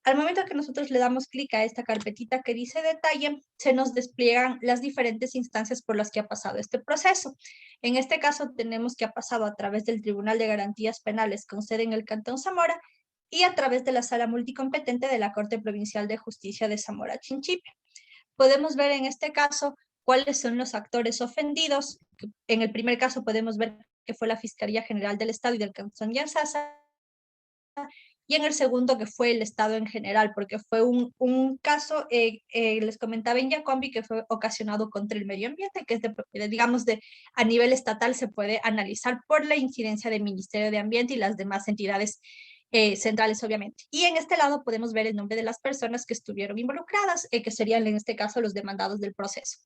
Al momento que nosotros le damos clic a esta carpetita que dice detalle, se nos despliegan las diferentes instancias por las que ha pasado este proceso. En este caso, tenemos que ha pasado a través del Tribunal de Garantías Penales con sede en el Cantón Zamora y a través de la Sala Multicompetente de la Corte Provincial de Justicia de Zamora Chinchipe. Podemos ver en este caso cuáles son los actores ofendidos. En el primer caso podemos ver que fue la Fiscalía General del Estado y del Cantón Yantzaza, y en el segundo que fue el Estado en general, porque fue un caso, les comentaba en Yacombi, que fue ocasionado contra el medio ambiente, que es digamos, a nivel estatal se puede analizar por la incidencia del Ministerio de Ambiente y las demás entidades centrales, obviamente. Y en este lado podemos ver el nombre de las personas que estuvieron involucradas, que serían en este caso los demandados del proceso.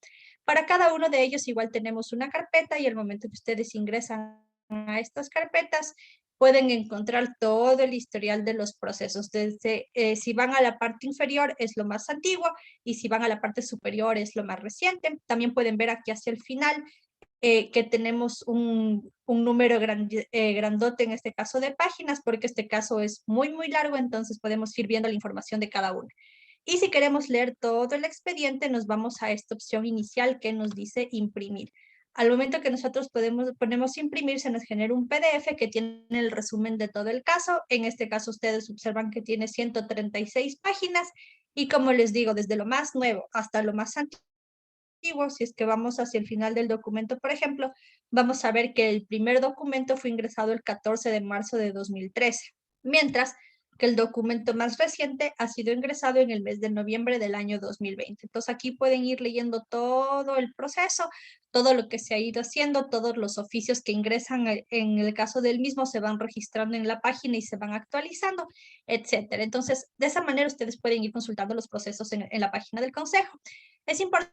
Para cada uno de ellos igual tenemos una carpeta y al momento que ustedes ingresan a estas carpetas, pueden encontrar todo el historial de los procesos. Desde si van a la parte inferior es lo más antiguo y si van a la parte superior es lo más reciente. También pueden ver aquí hacia el final que tenemos un número grandote en este caso de páginas, porque este caso es muy, muy largo, entonces podemos ir viendo la información de cada uno. Y si queremos leer todo el expediente, nos vamos a esta opción inicial que nos dice imprimir. Al momento que nosotros ponemos imprimir, se nos genera un PDF que tiene el resumen de todo el caso. En este caso, ustedes observan que tiene 136 páginas y como les digo, desde lo más nuevo hasta lo más antiguo, si es que vamos hacia el final del documento, por ejemplo, vamos a ver que el primer documento fue ingresado el 14 de marzo de 2013, mientras que el documento más reciente ha sido ingresado en el mes de noviembre del año 2020. Entonces aquí pueden ir leyendo todo el proceso, todo lo que se ha ido haciendo, todos los oficios que ingresan en el caso del mismo se van registrando en la página y se van actualizando, etcétera. Entonces, de esa manera ustedes pueden ir consultando los procesos en la página del Consejo. Es importante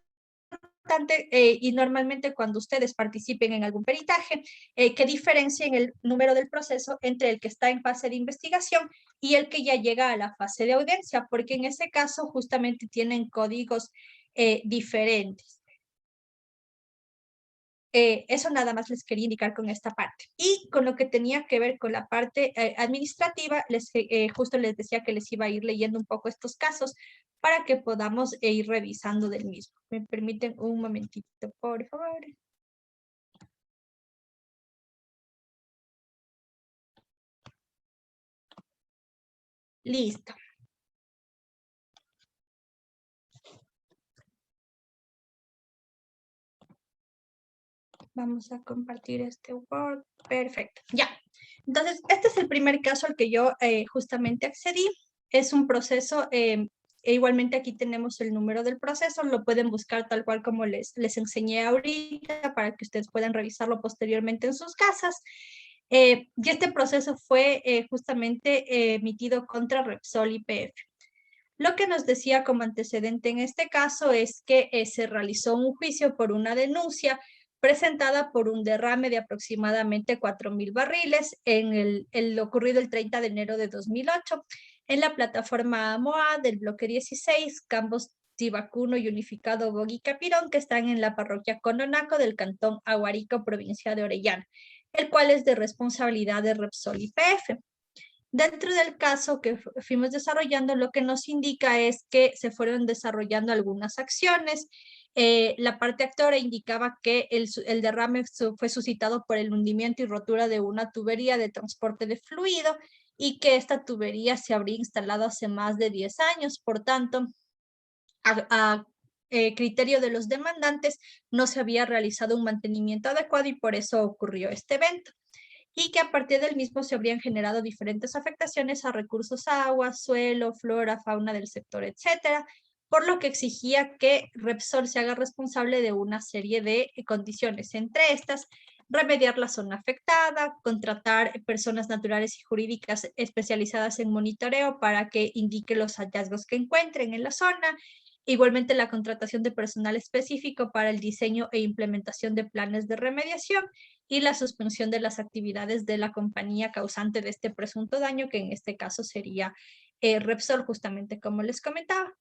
y normalmente cuando ustedes participen en algún peritaje, que diferencien el número del proceso entre el que está en fase de investigación y el que ya llega a la fase de audiencia, porque en ese caso justamente tienen códigos diferentes. Eso nada más les quería indicar con esta parte. Y con lo que tenía que ver con la parte administrativa, justo les decía que les iba a ir leyendo un poco estos casos para que podamos ir revisando del mismo. ¿Me permiten un momentito, por favor? Listo. Vamos a compartir este Word. Perfecto. Ya. Entonces, este es el primer caso al que yo justamente accedí. Es un proceso, e igualmente aquí tenemos el número del proceso, lo pueden buscar tal cual como les enseñé ahorita para que ustedes puedan revisarlo posteriormente en sus casas. Y este proceso fue justamente emitido contra Repsol YPF. Lo que nos decía como antecedente en este caso es que se realizó un juicio por una denuncia presentada por un derrame de aproximadamente 4.000 barriles en el ocurrido el 30 de enero de 2008 en la plataforma AMOA del bloque 16, Campos Tibacuno y Unificado Bogui Capirón, que están en la parroquia Cononaco del cantón Aguarico, provincia de Orellana, el cual es de responsabilidad de Repsol YPF. Dentro del caso que fuimos desarrollando, lo que nos indica es que se fueron desarrollando algunas acciones. La parte actora indicaba que el derrame fue suscitado por el hundimiento y rotura de una tubería de transporte de fluido y que esta tubería se habría instalado hace más de 10 años. Por tanto, a criterio de los demandantes, no se había realizado un mantenimiento adecuado y por eso ocurrió este evento. Y que a partir del mismo se habrían generado diferentes afectaciones a recursos agua, suelo, flora, fauna del sector, etcétera, por lo que exigía que Repsol se haga responsable de una serie de condiciones, entre estas, remediar la zona afectada, contratar personas naturales y jurídicas especializadas en monitoreo para que indique los hallazgos que encuentren en la zona, igualmente la contratación de personal específico para el diseño e implementación de planes de remediación y la suspensión de las actividades de la compañía causante de este presunto daño, que en este caso sería Repsol, justamente como les comentaba.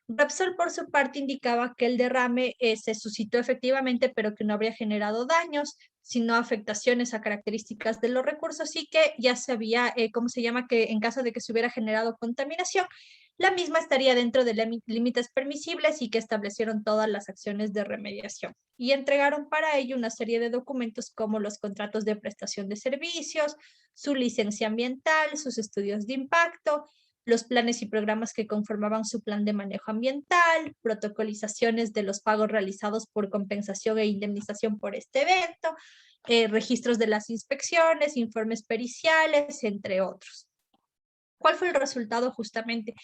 Repsol, por su parte, indicaba que el derrame se suscitó efectivamente, pero que no habría generado daños, sino afectaciones a características de los recursos y que ya se había, ¿cómo se llama? Que en caso de que se hubiera generado contaminación, la misma estaría dentro de límites permisibles y que establecieron todas las acciones de remediación. Y entregaron para ello una serie de documentos como los contratos de prestación de servicios, su licencia ambiental, sus estudios de impacto, los planes y programas que conformaban su plan de manejo ambiental, protocolizaciones de los pagos realizados por compensación e indemnización por este evento, registros de las inspecciones, informes periciales, entre otros. ¿Cuál fue el resultado justamente?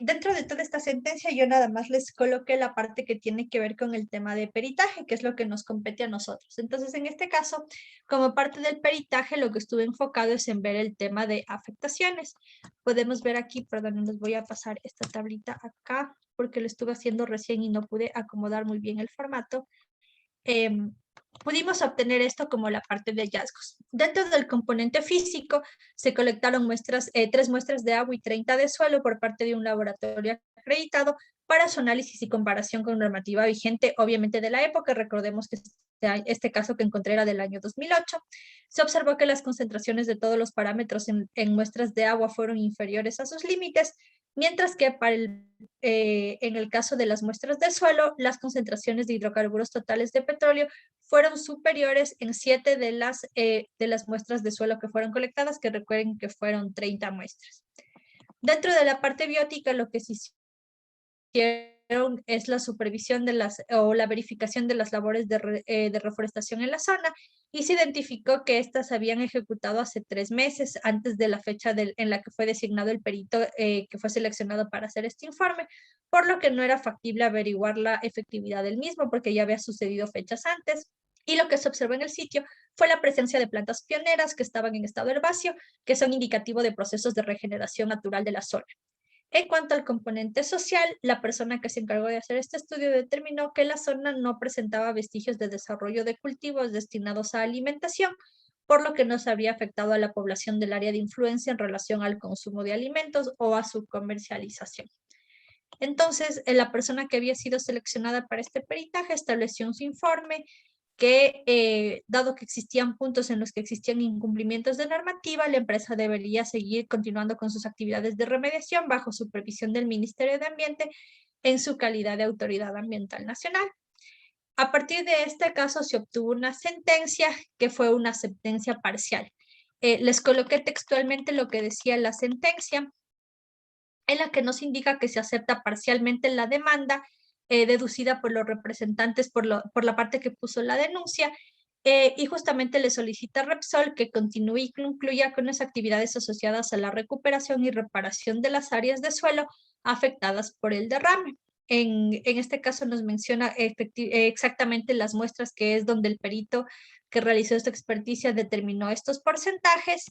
Dentro de toda esta sentencia yo nada más les coloqué la parte que tiene que ver con el tema de peritaje, que es lo que nos compete a nosotros. Entonces, en este caso, como parte del peritaje, lo que estuve enfocado es en ver el tema de afectaciones. Podemos ver aquí, perdón, les voy a pasar esta tablita acá, porque lo estuve haciendo recién y no pude acomodar muy bien el formato. Pudimos obtener esto como la parte de hallazgos. Dentro del componente físico se colectaron tres muestras de agua y 30 de suelo por parte de un laboratorio acreditado para su análisis y comparación con normativa vigente, obviamente de la época. Recordemos que este caso que encontré era del año 2008. Se observó que las concentraciones de todos los parámetros en muestras de agua fueron inferiores a sus límites, mientras que en el caso de las muestras de suelo, las concentraciones de hidrocarburos totales de petróleo fueron superiores en 7 de las muestras de suelo que fueron colectadas, que recuerden que fueron 30 muestras. Dentro de la parte biótica, lo que se hicieron es la supervisión de o la verificación de las labores de reforestación en la zona, y se identificó que estas se habían ejecutado hace 3 meses antes de la fecha en la que fue designado el perito que fue seleccionado para hacer este informe, por lo que no era factible averiguar la efectividad del mismo porque ya había sucedido fechas antes. Y lo que se observó en el sitio fue la presencia de plantas pioneras que estaban en estado herbáceo, que son indicativo de procesos de regeneración natural de la zona. En cuanto al componente social, la persona que se encargó de hacer este estudio determinó que la zona no presentaba vestigios de desarrollo de cultivos destinados a alimentación, por lo que no se habría afectado a la población del área de influencia en relación al consumo de alimentos o a su comercialización. Entonces, la persona que había sido seleccionada para este peritaje estableció en su informe que, dado que existían puntos en los que existían incumplimientos de normativa, la empresa debería seguir continuando con sus actividades de remediación bajo supervisión del Ministerio de Ambiente en su calidad de autoridad ambiental nacional. A partir de este caso se obtuvo una sentencia que fue una sentencia parcial. Les coloqué textualmente lo que decía la sentencia, en la que nos indica que se acepta parcialmente la demanda deducida por los representantes por la parte que puso la denuncia, y justamente le solicita a Repsol que continúe y concluya con las actividades asociadas a la recuperación y reparación de las áreas de suelo afectadas por el derrame. En este caso nos menciona exactamente las muestras, que es donde el perito que realizó esta experticia determinó estos porcentajes,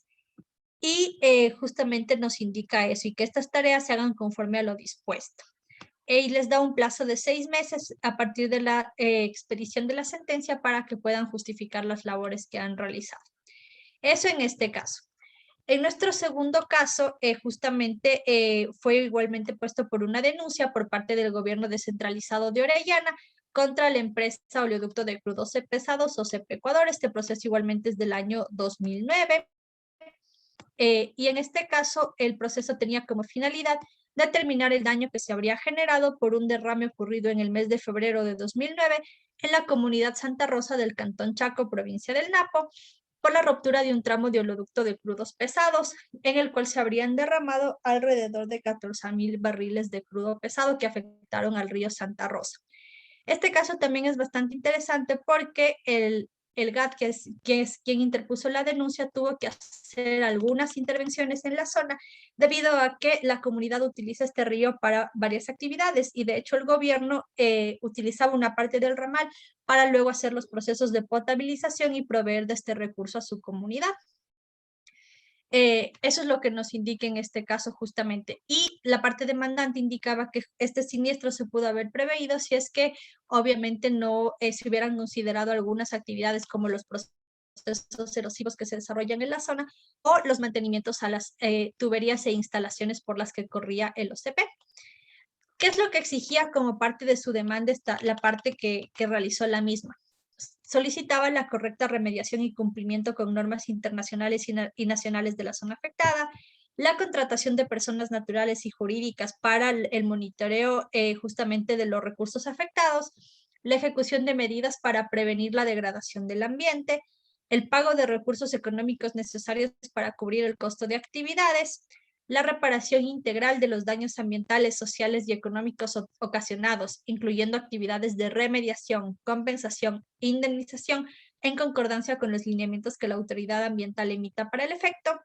y justamente nos indica eso, y que estas tareas se hagan conforme a lo dispuesto. Y les da un plazo de 6 meses a partir de la expedición de la sentencia para que puedan justificar las labores que han realizado. Eso en este caso. En nuestro segundo caso, justamente fue igualmente puesto por una denuncia por parte del gobierno descentralizado de Orellana contra la empresa Oleoducto de Crudos Pesados, OCP Ecuador. Este proceso igualmente es del año 2009. Y en este caso, el proceso tenía como finalidad determinar el daño que se habría generado por un derrame ocurrido en el mes de febrero de 2009 en la comunidad Santa Rosa del Cantón Chaco, provincia del Napo, por la ruptura de un tramo de oleoducto de crudos pesados, en el cual se habrían derramado alrededor de 14,000 barriles de crudo pesado que afectaron al río Santa Rosa. Este caso también es bastante interesante porque el GAT, que es quien interpuso la denuncia, tuvo que hacer algunas intervenciones en la zona debido a que la comunidad utiliza este río para varias actividades, y de hecho el gobierno utilizaba una parte del ramal para luego hacer los procesos de potabilización y proveer de este recurso a su comunidad. Eso es lo que nos indica en este caso justamente. Y la parte demandante indicaba que este siniestro se pudo haber preveído si es que obviamente no se hubieran considerado algunas actividades como los procesos erosivos que se desarrollan en la zona o los mantenimientos a las tuberías e instalaciones por las que corría el OCP. ¿Qué es lo que exigía como parte de su demanda la parte que realizó la misma? Solicitaba la correcta remediación y cumplimiento con normas internacionales y nacionales de la zona afectada, la contratación de personas naturales y jurídicas para el monitoreo justamente de los recursos afectados, la ejecución de medidas para prevenir la degradación del ambiente, el pago de recursos económicos necesarios para cubrir el costo de actividades, la reparación integral de los daños ambientales, sociales y económicos ocasionados, incluyendo actividades de remediación, compensación e indemnización en concordancia con los lineamientos que la autoridad ambiental emita para el efecto,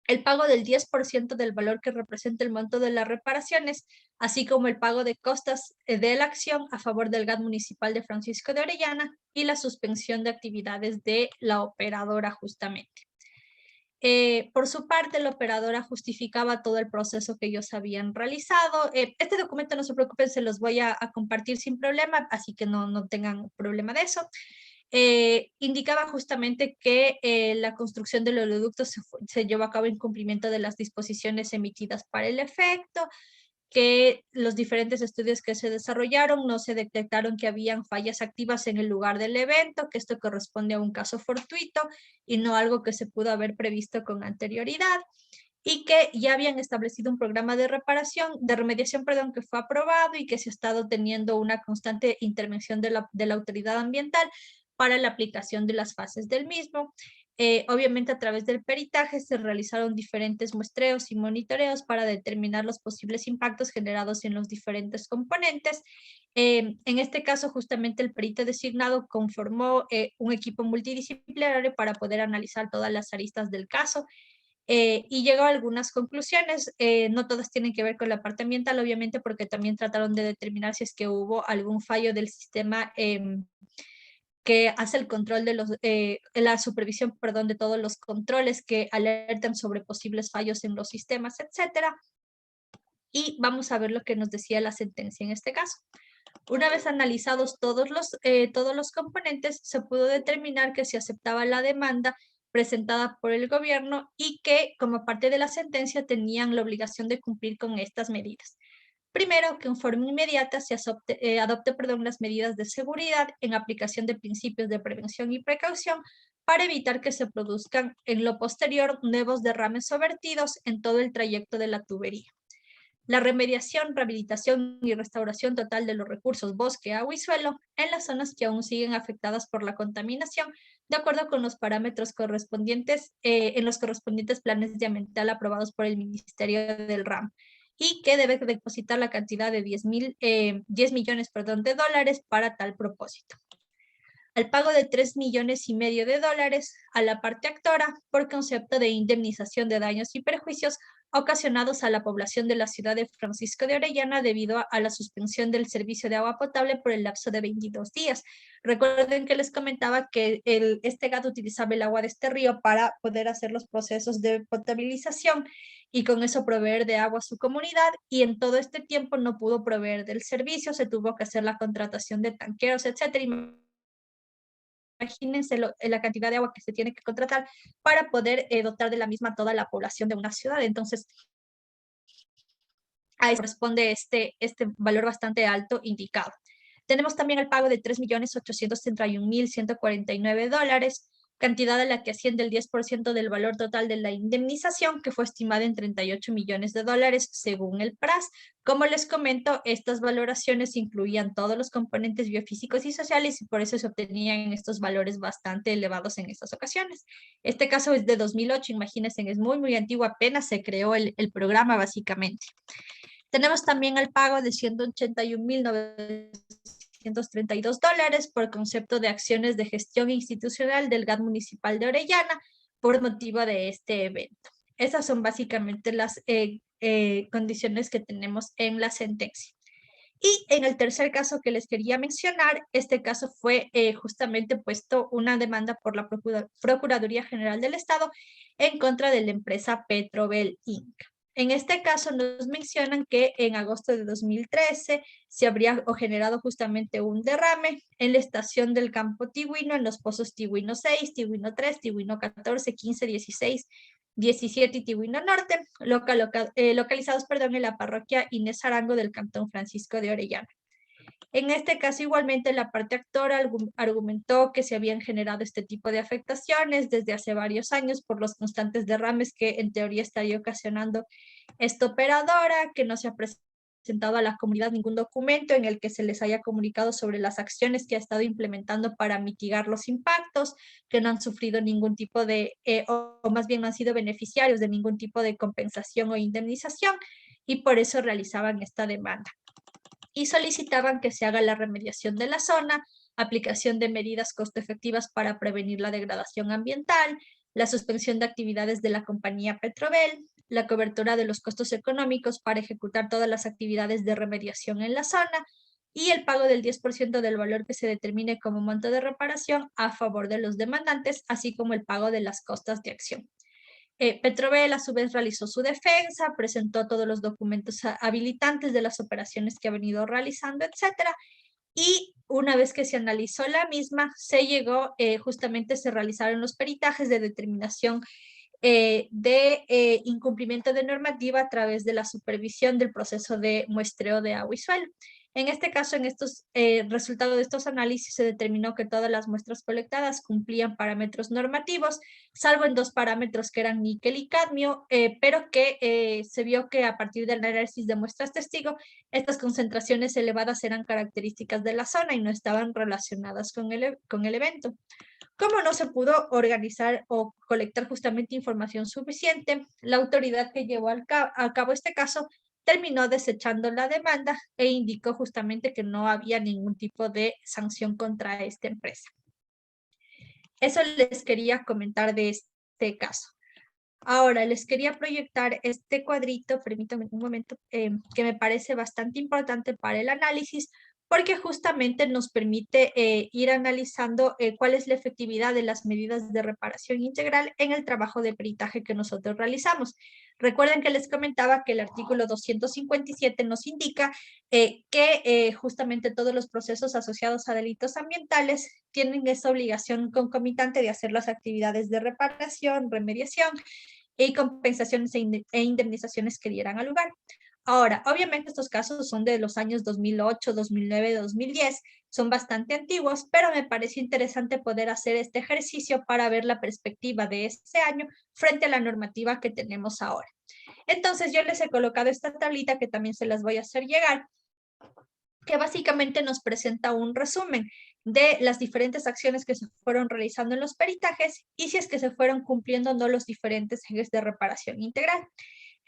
el pago del 10% del valor que representa el monto de las reparaciones, así como el pago de costas de la acción a favor del GAT municipal de Francisco de Orellana, y la suspensión de actividades de la operadora justamente. Por su parte, la operadora justificaba todo el proceso que ellos habían realizado. Este documento, no se preocupen, se los voy a compartir sin problema, así que no tengan problema de eso. Indicaba justamente que la construcción del oleoducto se llevó a cabo en cumplimiento de las disposiciones emitidas para el efecto, que los diferentes estudios que se desarrollaron no se detectaron que habían fallas activas en el lugar del evento, que esto corresponde a un caso fortuito y no algo que se pudo haber previsto con anterioridad, y que ya habían establecido un programa de remediación, que fue aprobado y que se ha estado teniendo una constante intervención de la autoridad ambiental para la aplicación de las fases del mismo. Obviamente a través del peritaje se realizaron diferentes muestreos y monitoreos para determinar los posibles impactos generados en los diferentes componentes. En este caso, justamente el perito designado conformó un equipo multidisciplinario para poder analizar todas las aristas del caso y llegó a algunas conclusiones. No todas tienen que ver con la parte ambiental, obviamente, porque también trataron de determinar si es que hubo algún fallo del sistema que hace el control de la supervisión, perdón, de todos los controles que alertan sobre posibles fallos en los sistemas, etcétera. Y vamos a ver lo que nos decía la sentencia en este caso. Una vez analizados todos los componentes, se pudo determinar que se aceptaba la demanda presentada por el gobierno y que, como parte de la sentencia, tenían la obligación de cumplir con estas medidas. Primero, que en forma inmediata se adopte las medidas de seguridad en aplicación de principios de prevención y precaución para evitar que se produzcan en lo posterior nuevos derrames o vertidos en todo el trayecto de la tubería. La remediación, rehabilitación y restauración total de los recursos bosque, agua y suelo en las zonas que aún siguen afectadas por la contaminación, de acuerdo con los parámetros correspondientes en los correspondientes planes de ambiental aprobados por el Ministerio del RAM, y que debe depositar la cantidad de 10 millones de dólares para tal propósito. Al pago de 3,5 millones de dólares a la parte actora por concepto de indemnización de daños y perjuicios ocasionados a la población de la ciudad de Francisco de Orellana debido a la suspensión del servicio de agua potable por el lapso de 22 días. Recuerden que les comentaba que este GAT utilizaba el agua de este río para poder hacer los procesos de potabilización y con eso proveer de agua a su comunidad, y en todo este tiempo no pudo proveer del servicio, se tuvo que hacer la contratación de tanqueros, etcétera. Imagínense la cantidad de agua que se tiene que contratar para poder dotar de la misma a toda la población de una ciudad. Entonces, a eso corresponde este valor bastante alto indicado. Tenemos también el pago de 3,831,149 dólares, cantidad a la que asciende el 10% del valor total de la indemnización, que fue estimada en 38 millones de dólares según el PRAS. Como les comento, estas valoraciones incluían todos los componentes biofísicos y sociales y por eso se obtenían estos valores bastante elevados en estas ocasiones. Este caso es de 2008, imagínense, es muy, muy antiguo, apenas se creó el programa básicamente. Tenemos también el pago de 181,932 dólares por concepto de acciones de gestión institucional del GAT municipal de Orellana por motivo de este evento. Esas son básicamente las condiciones que tenemos en la sentencia. Y en el tercer caso que les quería mencionar, este caso fue justamente puesto una demanda por la Procuraduría General del Estado en contra de la empresa Petrobel Inc. En este caso nos mencionan que en agosto de 2013 se habría generado justamente un derrame en la estación del Campo Tigüino, en los pozos Tigüino 6, Tigüino 3, Tigüino 14, 15, 16, 17 y Tigüino Norte, localizados en la parroquia Inés Arango del Cantón Francisco de Orellana. En este caso, igualmente, la parte actora argumentó que se habían generado este tipo de afectaciones desde hace varios años por los constantes derrames que en teoría estaría ocasionando esta operadora, que no se ha presentado a la comunidad ningún documento en el que se les haya comunicado sobre las acciones que ha estado implementando para mitigar los impactos, que no han sufrido ningún tipo de, o más bien no han sido beneficiarios de ningún tipo de compensación o indemnización, y por eso realizaban esta demanda. Y solicitaban que se haga la remediación de la zona, aplicación de medidas costo efectivas para prevenir la degradación ambiental, la suspensión de actividades de la compañía Petrobel, la cobertura de los costos económicos para ejecutar todas las actividades de remediación en la zona y el pago del 10% del valor que se determine como monto de reparación a favor de los demandantes, así como el pago de las costas de acción. Petrobel a su vez realizó su defensa, presentó todos los documentos habilitantes de las operaciones que ha venido realizando, etcétera. Y una vez que se analizó la misma, justamente se realizaron los peritajes de determinación de incumplimiento de normativa a través de la supervisión del proceso de muestreo de agua y suelo. En este caso, en estos resultados de estos análisis, se determinó que todas las muestras colectadas cumplían parámetros normativos, salvo en dos parámetros que eran níquel y cadmio, pero que se vio que a partir del análisis de muestras testigo, estas concentraciones elevadas eran características de la zona y no estaban relacionadas con el evento. Como no se pudo organizar o colectar justamente información suficiente, la autoridad que llevó a cabo este caso terminó desechando la demanda e indicó justamente que no había ningún tipo de sanción contra esta empresa. Eso les quería comentar de este caso. Ahora, les quería proyectar este cuadrito, permítanme un momento, que me parece bastante importante para el análisis, porque justamente nos permite ir analizando cuál es la efectividad de las medidas de reparación integral en el trabajo de peritaje que nosotros realizamos. Recuerden que les comentaba que el artículo 257 nos indica que justamente todos los procesos asociados a delitos ambientales tienen esa obligación concomitante de hacer las actividades de reparación, remediación y compensaciones e indemnizaciones que dieran al lugar. Ahora, obviamente estos casos son de los años 2008, 2009, 2010, son bastante antiguos, pero me pareció interesante poder hacer este ejercicio para ver la perspectiva de este año frente a la normativa que tenemos ahora. Entonces, yo les he colocado esta tablita que también se las voy a hacer llegar, que básicamente nos presenta un resumen de las diferentes acciones que se fueron realizando en los peritajes y si es que se fueron cumpliendo o no los diferentes ejes de reparación integral.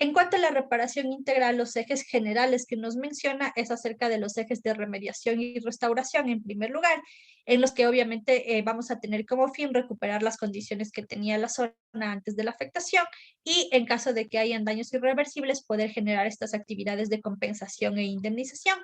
En cuanto a la reparación integral, los ejes generales que nos menciona es acerca de los ejes de remediación y restauración en primer lugar, en los que obviamente vamos a tener como fin recuperar las condiciones que tenía la zona antes de la afectación y en caso de que hayan daños irreversibles poder generar estas actividades de compensación e indemnización.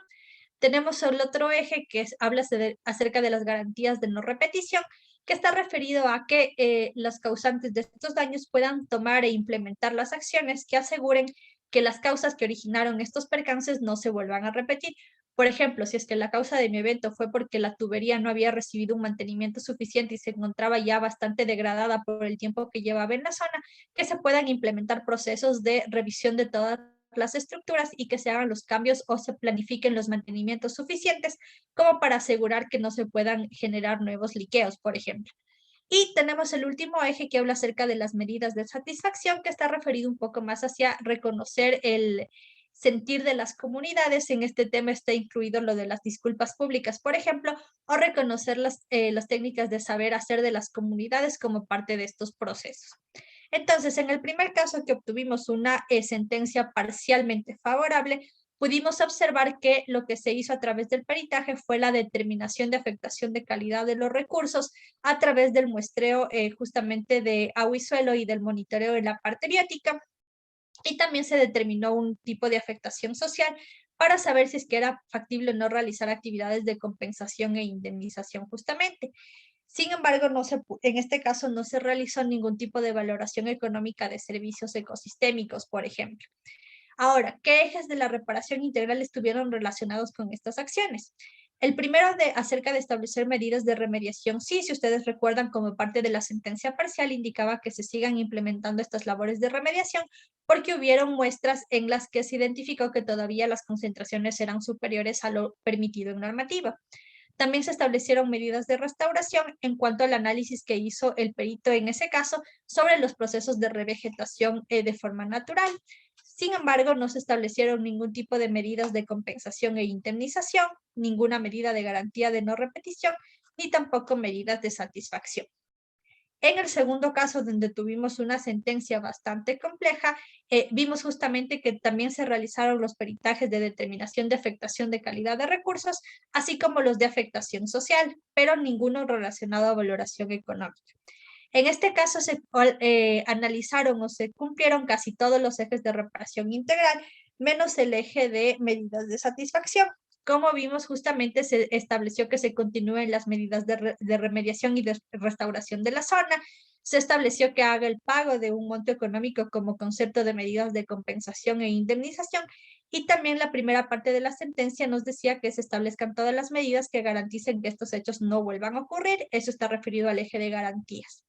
Tenemos el otro eje que habla acerca de las garantías de no repetición, que está referido a que los causantes de estos daños puedan tomar e implementar las acciones que aseguren que las causas que originaron estos percances no se vuelvan a repetir. Por ejemplo, si es que la causa de mi evento fue porque la tubería no había recibido un mantenimiento suficiente y se encontraba ya bastante degradada por el tiempo que llevaba en la zona, que se puedan implementar procesos de revisión de todas las estructuras y que se hagan los cambios o se planifiquen los mantenimientos suficientes como para asegurar que no se puedan generar nuevos liqueos, por ejemplo. Y tenemos el último eje que habla acerca de las medidas de satisfacción, que está referido un poco más hacia reconocer el sentir de las comunidades. En este tema está incluido lo de las disculpas públicas, por ejemplo, o reconocer las técnicas de saber hacer de las comunidades como parte de estos procesos. Entonces, en el primer caso que obtuvimos una sentencia parcialmente favorable, pudimos observar que lo que se hizo a través del peritaje fue la determinación de afectación de calidad de los recursos a través del muestreo justamente de agua y suelo y del monitoreo de la parte biótica. Y también se determinó un tipo de afectación social para saber si es que era factible o no realizar actividades de compensación e indemnización justamente. Sin embargo, en este caso no se realizó ningún tipo de valoración económica de servicios ecosistémicos, por ejemplo. Ahora, ¿qué ejes de la reparación integral estuvieron relacionados con estas acciones? El primero acerca de establecer medidas de remediación. Sí, si ustedes recuerdan, como parte de la sentencia parcial indicaba que se sigan implementando estas labores de remediación porque hubieron muestras en las que se identificó que todavía las concentraciones eran superiores a lo permitido en normativa. También se establecieron medidas de restauración en cuanto al análisis que hizo el perito en ese caso sobre los procesos de revegetación de forma natural. Sin embargo, no se establecieron ningún tipo de medidas de compensación e indemnización, ninguna medida de garantía de no repetición, ni tampoco medidas de satisfacción. En el segundo caso, donde tuvimos una sentencia bastante compleja, vimos justamente que también se realizaron los peritajes de determinación de afectación de calidad de recursos, así como los de afectación social, pero ninguno relacionado a valoración económica. En este caso se analizaron o se cumplieron casi todos los ejes de reparación integral, menos el eje de medidas de satisfacción. Como vimos, justamente se estableció que se continúen las medidas de remediación y de restauración de la zona. Se estableció que haga el pago de un monto económico como concepto de medidas de compensación e indemnización. Y también la primera parte de la sentencia nos decía que se establezcan todas las medidas que garanticen que estos hechos no vuelvan a ocurrir. Eso está referido al eje de garantías.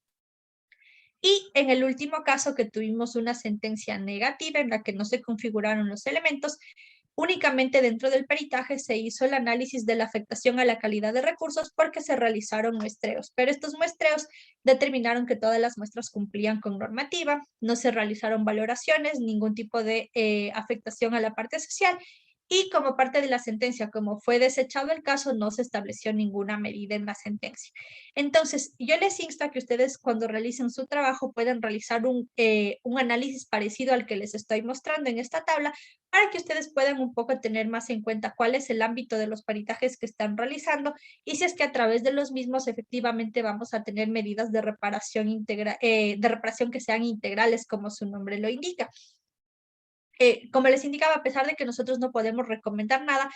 Y en el último caso que tuvimos una sentencia negativa en la que no se configuraron los elementos, únicamente dentro del peritaje se hizo el análisis de la afectación a la calidad de recursos porque se realizaron muestreos, pero estos muestreos determinaron que todas las muestras cumplían con normativa, no se realizaron valoraciones, ningún tipo de afectación a la parte social Y como parte de la sentencia, como fue desechado el caso, no se estableció ninguna medida en la sentencia. Entonces, yo les insto a que ustedes cuando realicen su trabajo puedan realizar un análisis parecido al que les estoy mostrando en esta tabla para que ustedes puedan un poco tener más en cuenta cuál es el ámbito de los peritajes que están realizando y si es que a través de los mismos efectivamente vamos a tener medidas de reparación, de reparación que sean integrales como su nombre lo indica. Como les indicaba, a pesar de que nosotros no podemos recomendar nada,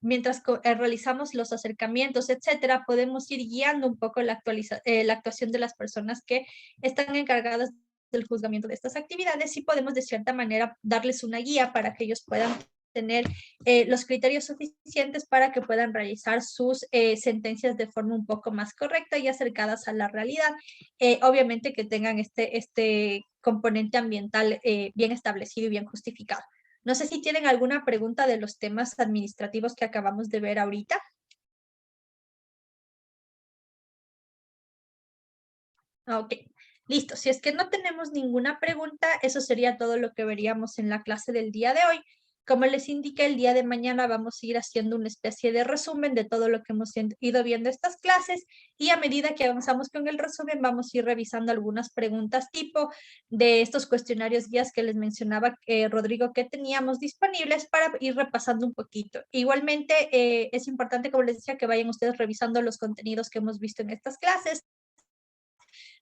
mientras realizamos los acercamientos, etcétera, podemos ir guiando un poco la actuación de las personas que están encargadas del juzgamiento de estas actividades y podemos de cierta manera darles una guía para que ellos puedan tener los criterios suficientes para que puedan realizar sus sentencias de forma un poco más correcta y acercadas a la realidad. Obviamente que tengan este componente ambiental bien establecido y bien justificado. No sé si tienen alguna pregunta de los temas administrativos que acabamos de ver ahorita. Ok, listo. Si es que no tenemos ninguna pregunta, eso sería todo lo que veríamos en la clase del día de hoy. Como les indiqué, el día de mañana vamos a ir haciendo una especie de resumen de todo lo que hemos ido viendo estas clases y a medida que avanzamos con el resumen vamos a ir revisando algunas preguntas tipo de estos cuestionarios guías que les mencionaba Rodrigo que teníamos disponibles para ir repasando un poquito. Igualmente es importante, como les decía, que vayan ustedes revisando los contenidos que hemos visto en estas clases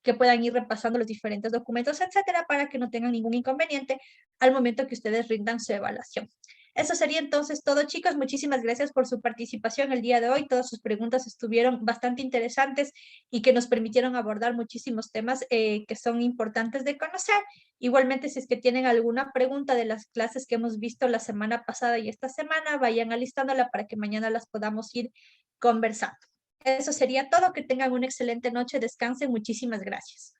que puedan ir repasando los diferentes documentos, etcétera, para que no tengan ningún inconveniente al momento que ustedes rindan su evaluación. Eso sería entonces todo, chicos. Muchísimas gracias por su participación el día de hoy. Todas sus preguntas estuvieron bastante interesantes y que nos permitieron abordar muchísimos temas que son importantes de conocer. Igualmente, si es que tienen alguna pregunta de las clases que hemos visto la semana pasada y esta semana, vayan alistándola para que mañana las podamos ir conversando. Eso sería todo. Que tengan una excelente noche. Descansen. Muchísimas gracias.